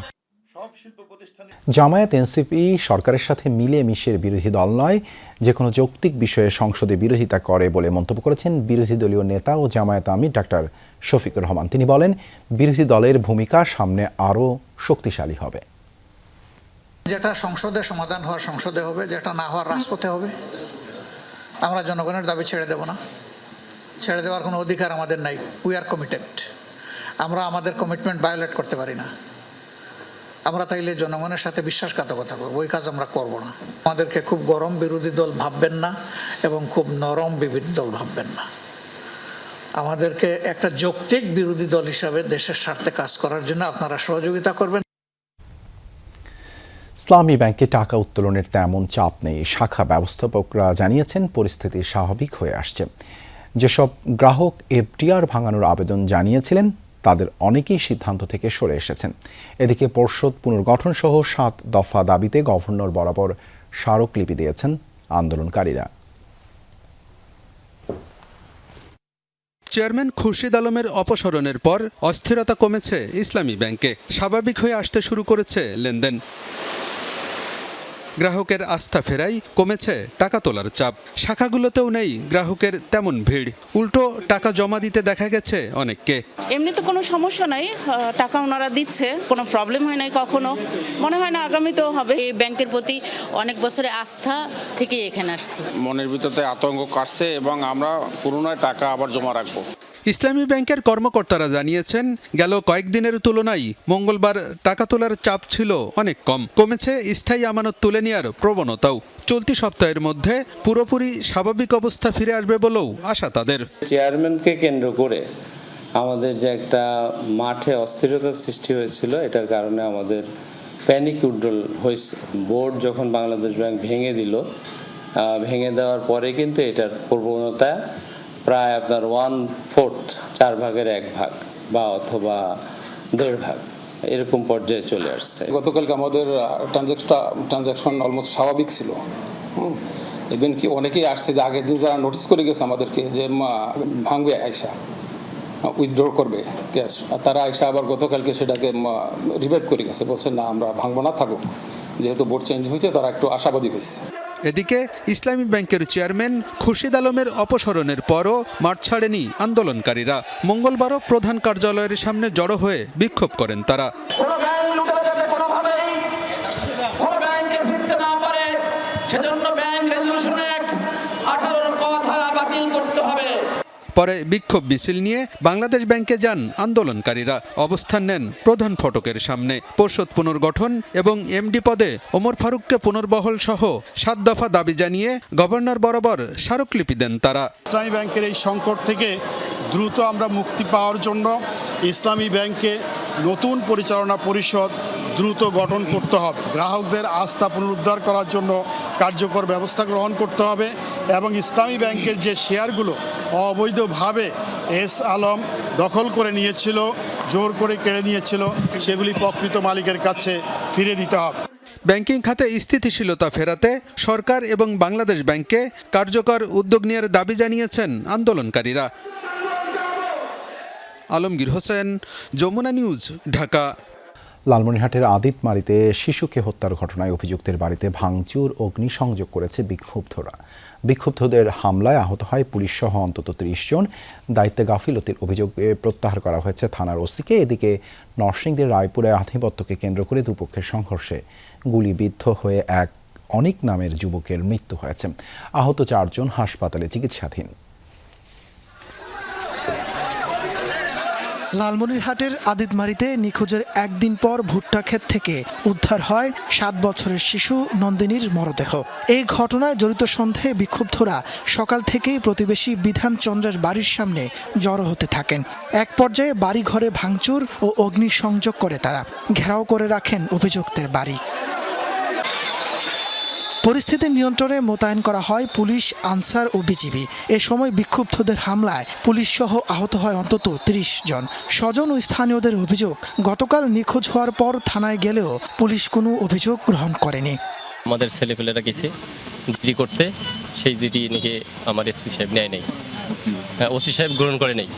জামায়াত এনসিপি সরকারের সাথে মিলে মিশের বিরোধী দল নয়, যে কোনো যৌক্তিক বিষয়ে সংসদে বিরোধিতা করে বলে মন্তব্য করেছেন বিরোধী দলীয় নেতা ও জামায়াত আমির ডাক্তার শফিকুর রহমান। তিনি বলেন, বিরোধী দলের ভূমিকা সামনে আরও শক্তিশালী হবে। যেটা সংসদে সমাধান হওয়ার সংসদে হবে, যেটা না হওয়ার রাজপথে হবে। আমরা জনগণের দাবি ছেড়ে দেব না, ছেড়ে দেওয়ার কোনো অধিকার আমাদের নাই। We are committed. আমরা আমাদের কমিটমেন্ট ভায়োলেট করতে পারি না। আমরা তাইলে জনগণের সাথে বিশ্বাসঘাতকতা করবো, ওই কাজ আমরা করব না। আমাদেরকে খুব গরম বিরোধী দল ভাববেন না এবং খুব নরম বিরোধী দল ভাববেন না। আমাদেরকে একটা যৌক্তিক বিরোধী দল হিসাবে দেশের স্বার্থে কাজ করার জন্য আপনারা সহযোগিতা করবেন। ইসলামী ব্যাংকে টাকা উত্তোলনের তেমন চাপ নেই। শাখা ব্যবস্থাপকরা জানিয়েছেন, পরিস্থিতি স্বাভাবিক হয়ে আসছে। যেসব গ্রাহক এফডিআর ভাঙানোর আবেদন জানিয়েছিলেন তাদের অনেকেই সিদ্ধান্ত থেকে সরে এসেছেন। এদিকে পর্ষদ পুনর্গঠন সহ 7 দফা দাবিতে গভর্নর বরাবর স্মারকলিপি দিয়েছেন আন্দোলনকারীরা। চেয়ারম্যান খুরশিদ আলমের অপসারণের পর অস্থিরতা কমেছে ইসলামী ব্যাংকে। স্বাভাবিক হয়ে আসতে শুরু করেছে লেনদেন। গ্রাহকের আস্থা ফেরাই কমেছে টাকা তোলার চাপ। শাখাগুলোতেও নেই গ্রাহকের তেমন ভিড়, উল্টো টাকা জমা দিতে দেখা গেছে অনেককে। এমনি তো কোনো সমস্যা নাই, টাকা ওনারা দিচ্ছে, কোনো প্রবলেম হয় নাই কখনো, মনে হয় না আগামীতেও হবে। এই ব্যাংকের প্রতি অনেক বছরের আস্থা থেকে এখানে আসছি। মনের ভিতরে আতঙ্ক কাটছে এবং আমরা পুনরায় টাকা আবার জমা রাখবো। ইসলামী ব্যাংকের কর্মকর্তারা জানিয়েছেন, গেল কয়েকদিনের তুলনায় মঙ্গলবার টাকা তোলার চাপ ছিল অনেক কম। কমেছে স্থায়ী আমানত তুলে নেওয়ার প্রবণতাও। চলতি সপ্তাহের মধ্যে পুরোপুরি স্বাভাবিক অবস্থা ফিরে আসবে বলেও আশা তাদের। চেয়ারম্যানকে কেন্দ্র করে আমাদের যে একটা মাঠে অস্থিরতার সৃষ্টি হয়েছিল, এটার কারণে আমাদের প্যানিক উইথড্রল হয়েছে। বোর্ড যখন বাংলাদেশ ব্যাংক ভেঙে দিল, ভেঙে দেওয়ার পরে কিন্তু এটার প্রবণতা প্রায় আপনার 1/4, 4 ভাগের 1 ভাগ বা অথবা 1.5 ভাগ এরকম পর্যায়ে চলে আসছে। গতকালকে আমাদের ট্রানজাকশন অলমোস্ট স্বাভাবিক ছিল। ইভেন কি অনেকেই আসছে যে আগের দিন যারা নোটিস করে গেছে আমাদেরকে যে ভাঙবে আয়সা, উইথড্র করবে ক্যাশ, আর তারা আয়সা আবার গতকালকে সেটাকে রিভাইভ করে গেছে, বলছে না আমরা ভাঙবো না, থাকুক। যেহেতু বোর্ড চেঞ্জ হয়েছে তারা একটু আশাবাদী হয়েছে। এদিকে ইসলামী ব্যাংকের চেয়ারম্যান খুরশিদ আলমের অপসারণের পরও মাঠ ছাড়েনি আন্দোলনকারীরা। মঙ্গলবারও প্রধান কার্যালয়ের সামনে জড়ো হয়ে বিক্ষোভ করেন তারা। পরে বিক্ষোভ মিছিল নিয়ে বাংলাদেশ ব্যাংকে যান আন্দোলনকারীরা। অবস্থান নেন প্রধান ফটকের সামনে। পর্ষদ পুনর্গঠন এবং এমডি পদে ওমর ফারুককে পুনর্বহাল সহ 7 দফা দাবি জানিয়ে গভর্নর বরাবর স্মারকলিপি দেন তারা। ইসলামী ব্যাংকের এই সংকট থেকে দ্রুত আমরা মুক্তি পাওয়ার জন্য ইসলামী ব্যাংকে নতুন পরিচালনা পরিষদ দ্রুত গঠন করতে হবে। গ্রাহকদের আস্থা পুনরুদ্ধার করার জন্য কার্যকর ব্যবস্থা গ্রহণ করতে হবে এবং ইসলামী ব্যাংকের যে শেয়ারগুলো অবৈধভাবে এস আলম দখল করে নিয়েছিল, জোর করে কেড়ে নিয়েছিল, সেগুলি প্রকৃত মালিকের কাছে ফিরে দিতে হবে। ব্যাংকিং খাতে স্থিতিশীলতা ফেরাতে সরকার এবং বাংলাদেশ ব্যাংকে কার্যকর উদ্যোগ নেওয়ার দাবি জানিয়েছেন আন্দোলনকারীরা। আলমগীর হোসেন, যমুনা নিউজ, ঢাকা। লালমনিরহাটের আদিতমারীতে শিশুকে হত্যার ঘটনায় অভিযুক্তের বাড়িতে ভাঙচুর, অগ্নিসংযোগ করেছে বিক্ষুব্ধরা। বিক্ষুব্ধদের হামলায় আহত হয় পুলিশ সহ অন্তত 30 জন। দায়িত্বে গাফিলতির অভিযোগে প্রত্যাহার করা হয়েছে থানার ওসিকে। এদিকে নরসিংদীর রায়পুরে আধিপত্যকে কেন্দ্র করে দুপক্ষের সংঘর্ষে গুলিবিদ্ধ হয়ে এক অনিক নামের যুবকের মৃত্যু হয়েছে। আহত 4 জন হাসপাতালে চিকিৎসাধীন। লালমনিরহাটের আদিতমারীতে নিখোঁজের একদিন পর ভুট্টা ক্ষেত থেকে উদ্ধার হয় 7 বছরের শিশু নন্দিনীর মরদেহ। এই ঘটনায় জড়িত সন্দেহে বিক্ষুব্ধরা সকাল থেকেই প্রতিবেশী বিধানচন্দ্রের বাড়ির সামনে জড়ো হতে থাকেন। এক পর্যায়ে বাড়ি ঘরে ভাঙচুর ও অগ্নিসংযোগ করে তারা। ঘেরাও করে রাখেন অভিযুক্তের বাড়ি। পরিস্থিতি নিয়ন্ত্রণে মোতায়েন করা হয় পুলিশ, আনসার ও বিজিবি। এ সময় বিক্ষুব্ধদের হামলায় পুলিশ সহ আহত হয় অন্তত 30 জন। স্বজন ও স্থানীয়দের অভিযোগ, গতকাল নিখোঁজ হওয়ার পর থানায় গেলেও পুলিশ কোনো অভিযোগ গ্রহণ করেনি। আমাদের ছেলেপেলেরা গেছে, জিডি করতে, সেই জিডি নাকি আমার এসপি সাহেব নেয় নাই, ওসি সাহেব গ্রহণ করে নেই।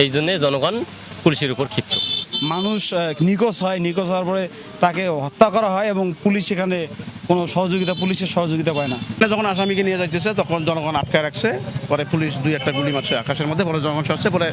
এই জন্যে জনগণ পুলিশের উপর ক্ষিপ্ত। মানুষ নিখোঁজ হয়, নিখোঁজ হওয়ার পরে তাকে হত্যা করা হয় এবং পুলিশ সেখানে কোনো পুলিশের সহযোগিতা পায় না। যখন আসামিকে নিয়ে যাইতেছে তখন জনগণ আটকায় রাখছে, পরে পুলিশ 2-1টা গুলি মারছে আকাশের মধ্যে, পরে জনগণ সরছে, পরে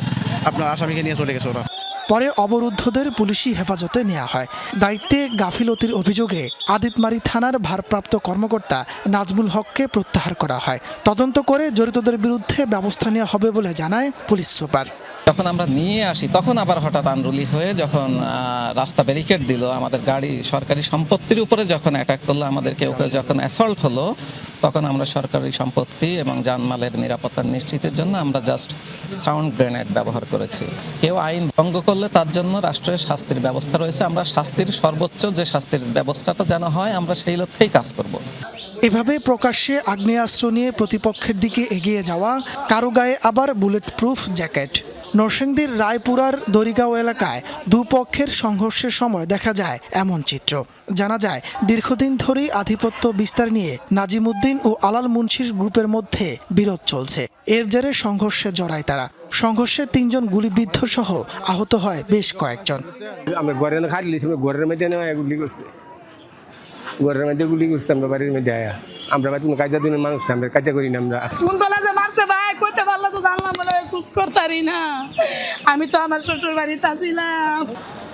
আপনার আসামিকে নিয়ে চলে গেছে ওরা। পরে অবরুদ্ধদের পুলিশি হেফাজতে নেওয়া হয়। দায়িত্বে গাফিলতির অভিযোগে আদিতমারি থানার ভারপ্রাপ্ত কর্মকর্তা নাজমুল হককে প্রত্যাহার করা হয়। তদন্ত করে জড়িতদের বিরুদ্ধে ব্যবস্থা নেওয়া হবে বলে জানায় পুলিশ সুপার। যখন আমরা নিয়ে আসি তখন আবার হঠাৎ আন্দোলিত হয়ে যখন রাস্তা ব্যারিকেড দিল, আমাদের গাড়ি সরকারি সম্পত্তির উপরে যখন অ্যাটাক করলো, আমাদেরকে যখন অ্যাসল্ট হলো, তখন আমরা সরকারি সম্পত্তি এবং জানমালের নিরাপত্তা নিশ্চিতের জন্য আমরা জাস্ট সাউন্ড গ্রেনেড ব্যবহার করেছি। কেউ আইন ভঙ্গ করলে তার জন্য রাষ্ট্রের শাস্তির ব্যবস্থা রয়েছে। আমরা শাস্তির সর্বোচ্চ যে শাস্তির ব্যবস্থাটা যেন হয়, আমরা সেই লক্ষ্যেই কাজ করব। এভাবে প্রকাশ্যে আগ্নেয়াস্ত্র নিয়ে প্রতিপক্ষের দিকে এগিয়ে যাওয়া, কারো গায়ে আবার বুলেট প্রুফ জ্যাকেট। নরসিংদীর রায়পুরার দড়িগাঁও এলাকায় দুপক্ষের সংঘর্ষের সময় দেখা যায় এমন চিত্র। জানা যায় দীর্ঘদিন ধরেই আধিপত্য বিস্তার নিয়ে নাজিমুদ্দিন ও আলাল মুন্সির গ্রুপের মধ্যে বিরোধ চলছে। এর জেরে সংঘর্ষে জড়ায় তারা। সংঘর্ষে 3 জন গুলিবিদ্ধ সহ আহত হয় বেশ কয়েকজন। ঘরের মধ্যে গুলি করছে, আমরা বাড়ির মধ্যে আয়া, আমরা বাড়ি কোনো কাজা দিনের মানুষ না, আমরা কাজা করি না। আমরা কোন দলে যে মারছে ভাই কইতে পারলে তো জানলাম, বলে খুঁজ করতারি না। আমি তো আমার শ্বশুর বাড়িতে আছিলাম।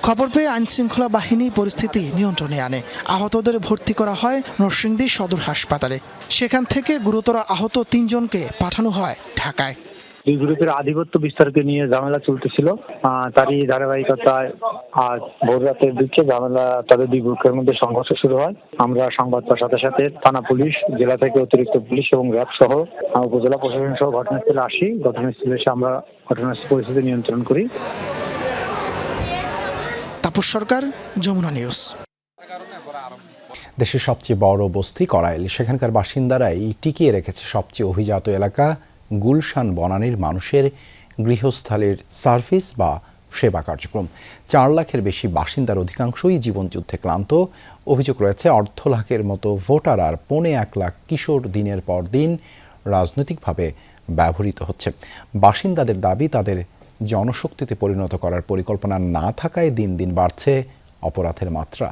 খবর পেয়ে আইনশৃঙ্খলা বাহিনী পরিস্থিতি নিয়ন্ত্রণে আনে। আহতদের ভর্তি করা হয় নরসিংদী সদর হাসপাতালে। সেখান থেকে গুরুতর আহত 3 জনকে পাঠানো হয় ঢাকায়। দুই গ্রুপের আধিপত্য বিস্তারকে নিয়ে ঝামেলা চলতেছিল, তারই ধারাবাহিকতায় আজ ভোর রাতের দিকে ঝামেলা তাদের দুই গ্রুপের মধ্যে সংঘর্ষ শুরু হয়। আমরা সংবাদ পাওয়ার সাথে সাথে থানা পুলিশ, জেলা থেকে অতিরিক্ত পুলিশ এবং র্যাব সহ উপজেলা প্রশাসন সহ ঘটনাস্থলে আসি। ঘটনাস্থলে এসে আমরা ঘটনাস্থল পরিস্থিতি নিয়ন্ত্রণ করি। তাপস সরকার, যমুনা নিউজ। দেশের সবচেয়ে বড় বস্তি করাইল, সেখানকার বাসিন্দারাই টিকিয়ে রেখেছে সবচেয়ে অভিজাত এলাকা গুলশান বনানীর মানুষের গৃহস্থালির সার্ভিস বা সেবা কার্যক্রম। 4 লাখের বেশি বাসিন্দার অধিকাংশই জীবনযুদ্ধে ক্লান্ত। অভিযোগ রয়েছে 1.5 লাখের মতো ভোটার আর 1.25 লাখ কিশোর দিনের পর দিন রাজনৈতিকভাবে ব্যবহৃত হচ্ছে। বাসিন্দাদের দাবি, তাদের জনশক্তিতে পরিণত করার পরিকল্পনা না থাকায় দিন দিন বাড়ছে অপরাধের মাত্রা।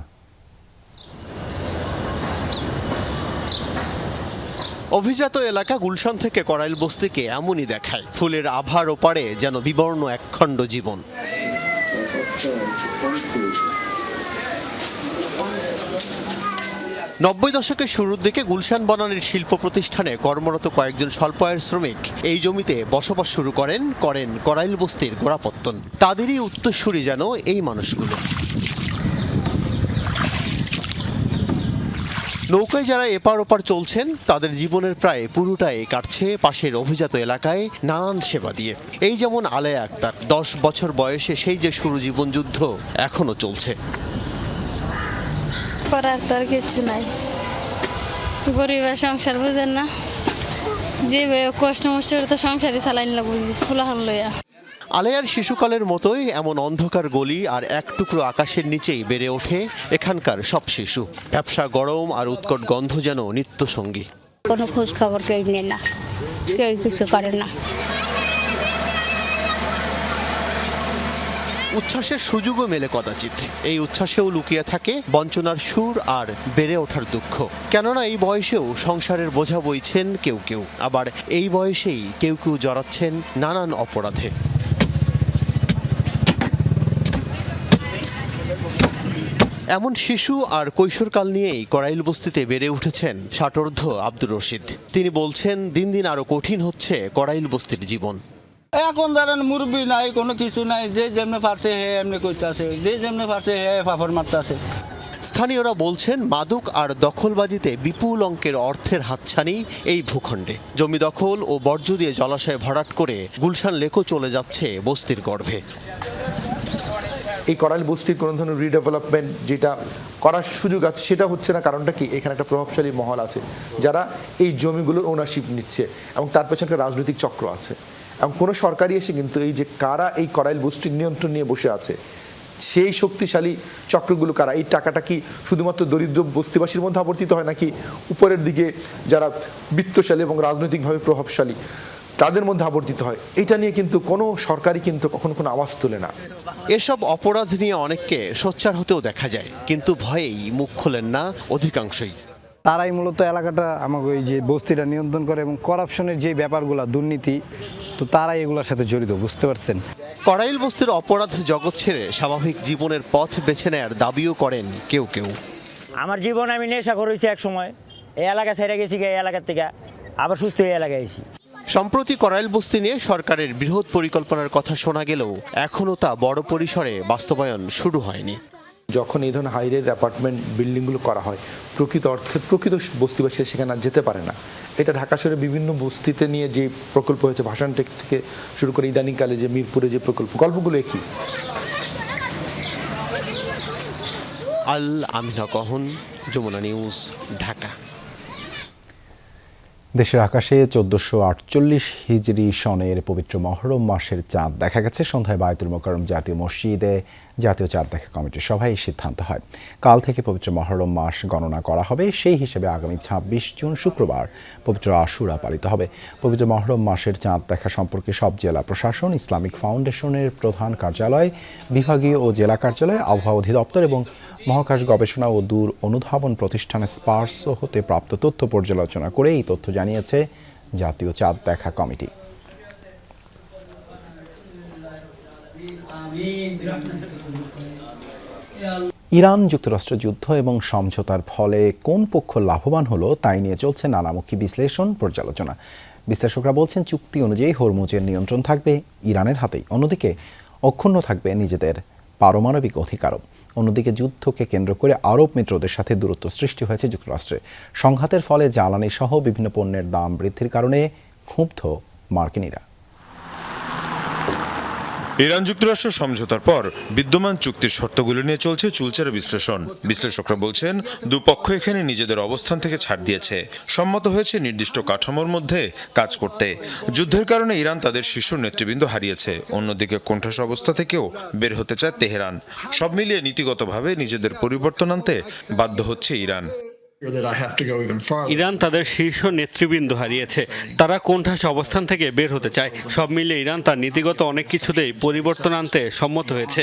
অভিজাত এলাকা গুলশান থেকে করাইল বস্তিকে এমনই দেখায়। ফুলের আভার ওপারে যেন বিবর্ণ একখণ্ড জীবন। 90 দশকের শুরুর দিকে গুলশান বনানীর শিল্প প্রতিষ্ঠানে কর্মরত কয়েকজন স্বল্প আয়ের শ্রমিক এই জমিতে বসবাস শুরু করেন করাইল বস্তির গোড়াপত্তন। তাদেরই উত্তরসূরি যেন এই মানুষগুলো। নৌকায় যারা এপার ওপার চলছেন, তাদের জীবনের প্রায় পুরোটাই কাটছে পাশের অভিজাত এলাকায় নানান সেবা দিয়ে। এই যেমন আলেয়া আক্তার, 10 বছর বয়সে সেই যে শুরু জীবনযুদ্ধ এখনো চলছে। করার তো আর কিছু নাই, গরিবের সংসার বুঝেন না, যে কষ্ট মষ্ট তো সংসারই চালাইন না বুঝি ফুলাহান লইয়া। আলেয়ার শিশুকালের মতোই এমন অন্ধকার গলি আর এক টুকরো আকাশের নিচেই বেড়ে ওঠে এখানকার সব শিশু। ব্যবসা, গরম আর উৎকট গন্ধ যেন নিত্য সঙ্গী। কোনো খোঁজ খবর কেউ নেয় না, কেউ কিছু করে না। উচ্ছ্বাসের সুযোগও মেলে কদাচিৎ। এই উচ্ছ্বাসেও লুকিয়ে থাকে বঞ্চনার সুর আর বেড়ে ওঠার দুঃখ। কেননা এই বয়সেও সংসারের বোঝা বইছেন কেউ কেউ, আবার এই বয়সেই কেউ কেউ জড়াচ্ছেন নানান অপরাধে। এমন শিশু আর কৈশোরকাল নিয়েই করাইল বস্তিতে বেড়ে উঠেছেন ষাটোর্ধ্ব আব্দুর রশিদ। তিনি বলছেন দিন দিন আরো কঠিন হচ্ছে করাইল বস্তির জীবন। এখন ধরেন মুরব্বী নাই, কোনো কিছু নাই, যে যেমনি পারছে হে এমনি করতে আসে, যে যেমনি পারছে হে ফাফড় মারতে আসে। স্থানীয়রা বলছেন মাদক আর দখলবাজিতে বিপুল অঙ্কের অর্থের হাতছানি এই ভূখণ্ডে। জমি দখল ও বর্জ্য দিয়ে জলাশয় ভরাট করে গুলশান লেকও চলে যাচ্ছে বস্তির গর্ভে। এই করাইল বস্তির কোনো ধরনের রিডেভেলপমেন্ট যেটা করার সুযোগ আছে সেটা হচ্ছে না। কারণটা কি, এখানে একটা প্রভাবশালী মহল আছে যারা এই জমিগুলোর ওনারশিপ নিচ্ছে এবং তার পেছনে একটা রাজনৈতিক চক্র আছে। এবং কোনো সরকারি এসে কিন্তু এই যে কারা এই করাইল বস্তির নিয়ন্ত্রণ নিয়ে বসে আছে সেই শক্তিশালী চক্রগুলো কারা? এই টাকাটা কি শুধুমাত্র দরিদ্র বস্তিবাসীর মধ্যে আবর্তিত হয়, নাকি উপরের দিকে যারা বিত্তশালী এবং রাজনৈতিকভাবে প্রভাবশালী তাদের মধ্যে আবর্তিত হয়? এটা নিয়ে কিন্তু কোনো সরকারই কিন্তু কখনো কোনো আওয়াজ তোলে না। এসব অপরাধ নিয়ে অনেককে সোচ্চার হতেও দেখা যায়, কিন্তু ভয়েই মুখ খোলেন না অধিকাংশই। তারাই মূলত এলাকাটা আমাকে ওই যে বস্তিটা নিয়ন্ত্রণ করে, এবং করাপশনের যে ব্যাপারগুলো, দুর্নীতি, তো তারাই এগুলোর সাথে জড়িত, বুঝতে পারছেন। কড়াইল বস্তির অপরাধ জগৎ ছেড়ে স্বাভাবিক জীবনের পথ বেছে নেয়ার দাবিও করেন কেউ কেউ। আমার জীবন আমি নেশা করেছি এক সময়, এই এলাকা ছেড়ে গেছি, এই এলাকার থেকে আবার সুস্থ এই এলাকায় এসেছি। সম্প্রতি কড়াইল বস্তি নিয়ে সরকারের বৃহৎ পরিকল্পনার কথা শোনা গেলেও এখনও তা বড় পরিসরে বাস্তবায়ন শুরু হয়নি। যখন এই ধরনের হাই রেজ অ্যাপার্টমেন্ট বিল্ডিংগুলো করা হয়, প্রকৃত অর্থে প্রকৃত বস্তিবাসীরা সেখানে যেতে পারে না। এটা ঢাকা শহরে বিভিন্ন বস্তিতে নিয়ে যে প্রকল্প হয়েছে, ভাষানটেক থেকে শুরু করে ইদানিংকালে যে মিরপুরে যে গল্পগুলো একই। আল আমিনা কহন, যমুনা নিউজ, ঢাকা। দেশের আকাশে 1448 হিজরি সনের পবিত্র মহরম মাসের চাঁদ দেখা গেছে। সন্ধ্যায় বায়তুল মোকাররম জাতীয় মসজিদে জাতীয় চাঁদ দেখা কমিটির সভায় সিদ্ধান্ত হয়। কাল থেকে পবিত্র মহরম মাস গণনা করা হবে। সেই হিসেবে আগামী 26 জুন শুক্রবার পবিত্র আশুরা পালিত হবে। পবিত্র মহরম মাসের চাঁদ দেখা সম্পর্কে সব জেলা প্রশাসন, ইসলামিক ফাউন্ডেশনের প্রধান কার্যালয়, বিভাগীয় ও জেলা কার্যালয়, আবহাওয়া অধিদপ্তর এবং মহাকাশ গবেষণা ও দূর অনুধাবন প্রতিষ্ঠানে স্পার্স হতে প্রাপ্ত তথ্য পর্যালোচনা করে এই তথ্য জানিয়েছে জাতীয় চাঁদ দেখা কমিটি। ইরান যুক্তরাষ্ট্র যুদ্ধ এবং সমঝোতার ফলে কোন পক্ষ লাভবান হলো তাই নিয়ে চলছে নানামুখী বিশ্লেষণ পর্যালোচনা। বিশ্লেষকরা বলছেন, চুক্তি অনুযায়ী হরমুজের নিয়ন্ত্রণ থাকবে ইরানের হাতেই, অন্যদিকে অক্ষুণ্ণ থাকবে নিজেদের পারমাণবিক অধিকারও। অন্যদিকে যুদ্ধকে কেন্দ্র করে আরব মিত্রদের সাথে দূরত্ব সৃষ্টি হয়েছে যুক্তরাষ্ট্রে। সংঘাতের ফলে জ্বালানি সহ বিভিন্ন পণ্যের দাম বৃদ্ধির কারণে ক্ষুব্ধ মার্কিনিরা। ইরান যুক্তরাষ্ট্র সমঝোতার পর বিদ্যমান চুক্তির শর্তগুলো নিয়ে চলছে চুলচেরা বিশ্লেষণ। বিশ্লেষকরা বলছেন, দুপক্ষ এখানে নিজেদের অবস্থান থেকে ছাড় দিয়েছে, সম্মত হয়েছে নির্দিষ্ট কাঠামোর মধ্যে কাজ করতে। যুদ্ধের কারণে ইরান তাদের শীর্ষ নেতৃবৃন্দ হারিয়েছে, অন্যদিকে কোণঠাসা অবস্থা থেকেও বের হতে চায় তেহরান। সব মিলিয়ে নীতিগতভাবে নিজেদের পরিবর্তন আনতে বাধ্য হচ্ছে ইরান। ইরান তাদের শীর্ষ নেতৃবৃন্দ হারিয়েছে, তারা কোণঠাসা অবস্থান থেকে বের হতে চায়। সব মিলিয়ে ইরান তার নীতিগত অনেক কিছুতেই পরিবর্তন আনতে সম্মত হয়েছে।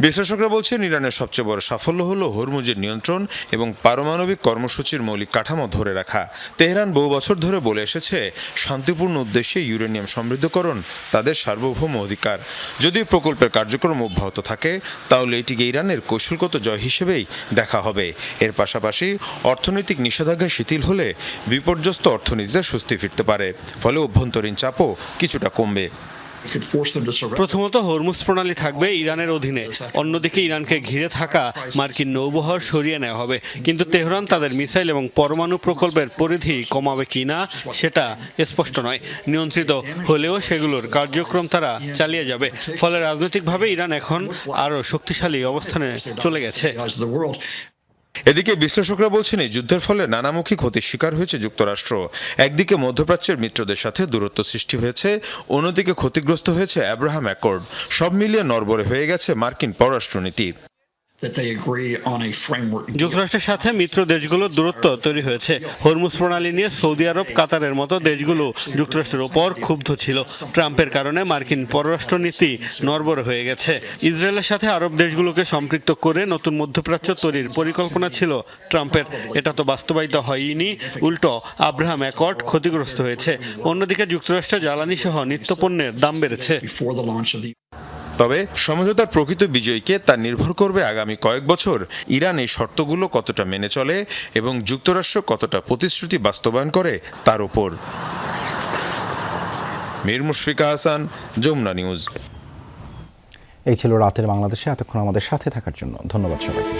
বিশ্লেষকরা বলছেন, ইরানের সবচেয়ে বড় সাফল্য হলো হরমুজের নিয়ন্ত্রণ এবং পারমাণবিক কর্মসূচির মৌলিক কাঠামো ধরে রাখা। তেহরান বহু বছর ধরে বলে এসেছে, শান্তিপূর্ণ উদ্দেশ্যে ইউরেনিয়াম সমৃদ্ধকরণ তাদের সার্বভৌম অধিকার। যদি প্রকল্পের কার্যক্রম অব্যাহত থাকে তাহলে এটিকে ইরানের কৌশলগত জয় হিসেবেই দেখা হবে। এর পাশাপাশি অর্থনৈতিক নিষেধাজ্ঞা শিথিল হলে বিপর্যস্ত অর্থনীতিতে স্বস্তি ফিরতে পারে, ফলে অভ্যন্তরীণ চাপও কিছুটা কমবে। প্রথমত, হরমুজ প্রণালী থাকবে ইরানের অধীনে, অন্যদিকে ইরানকে ঘিরে থাকা মার্কিন নৌবহর সরিয়ে নেওয়া হবে। কিন্তু তেহরান তাদের মিসাইল এবং পরমাণু প্রকল্পের পরিধি কমাবে কিনা সেটা স্পষ্ট নয়। নিয়ন্ত্রিত হলেও সেগুলোর কার্যক্রম তারা চালিয়ে যাবে। ফলে রাজনৈতিকভাবে ইরান এখন আরও শক্তিশালী অবস্থানে চলে গেছে। এদিকে বিশ্লেষকরা বলছেন, এই যুদ্ধের ফলে নানামুখী ক্ষতির শিকার হয়েছে যুক্তরাষ্ট্র। একদিকে মধ্যপ্রাচ্যের মিত্রদের সাথে দূরত্ব সৃষ্টি হয়েছে, অন্যদিকে ক্ষতিগ্রস্ত হয়েছে আব্রাহাম অ্যাকর্ড। সব মিলিয়ে নড়বড়ে হয়ে গেছে মার্কিন পররাষ্ট্রনীতি। যুক্তরাষ্ট্রের সাথে মিত্র দেশগুলোর দূরত্ব তৈরি হয়েছে। হরমুজ প্রণালী নিয়ে সৌদি আরব, কাতারের মতো দেশগুলো যুক্তরাষ্ট্রের ওপর ক্ষুব্ধ ছিল। ট্রাম্পের কারণে মার্কিন পররাষ্ট্রনীতি নড়বড়ে হয়ে গেছে। ইসরায়েলের সাথে আরব দেশগুলোকে সম্পৃক্ত করে নতুন মধ্যপ্রাচ্য তৈরির পরিকল্পনা ছিল ট্রাম্পের, এটা তো বাস্তবায়িত হয়নি, উল্টো আব্রাহাম অ্যাকর্ড ক্ষতিগ্রস্ত হয়েছে। অন্যদিকে যুক্তরাষ্ট্রে জ্বালানি সহ নিত্যপণ্যের দাম বেড়েছে। তবে সমঝোতার প্রকৃত বিজয়ীকে তা নির্ভর করবে আগামী কয়েক বছর ইরান এই শর্তগুলো কতটা মেনে চলে এবং যুক্তরাষ্ট্র কতটা প্রতিশ্রুতি বাস্তবায়ন করে তার উপর। মীর মুশফিকা হাসান, যমুনা নিউজ। এই ছিল রাতের বাংলাদেশে। এতক্ষণ আমাদের সাথে থাকার জন্য ধন্যবাদ সবাইকে।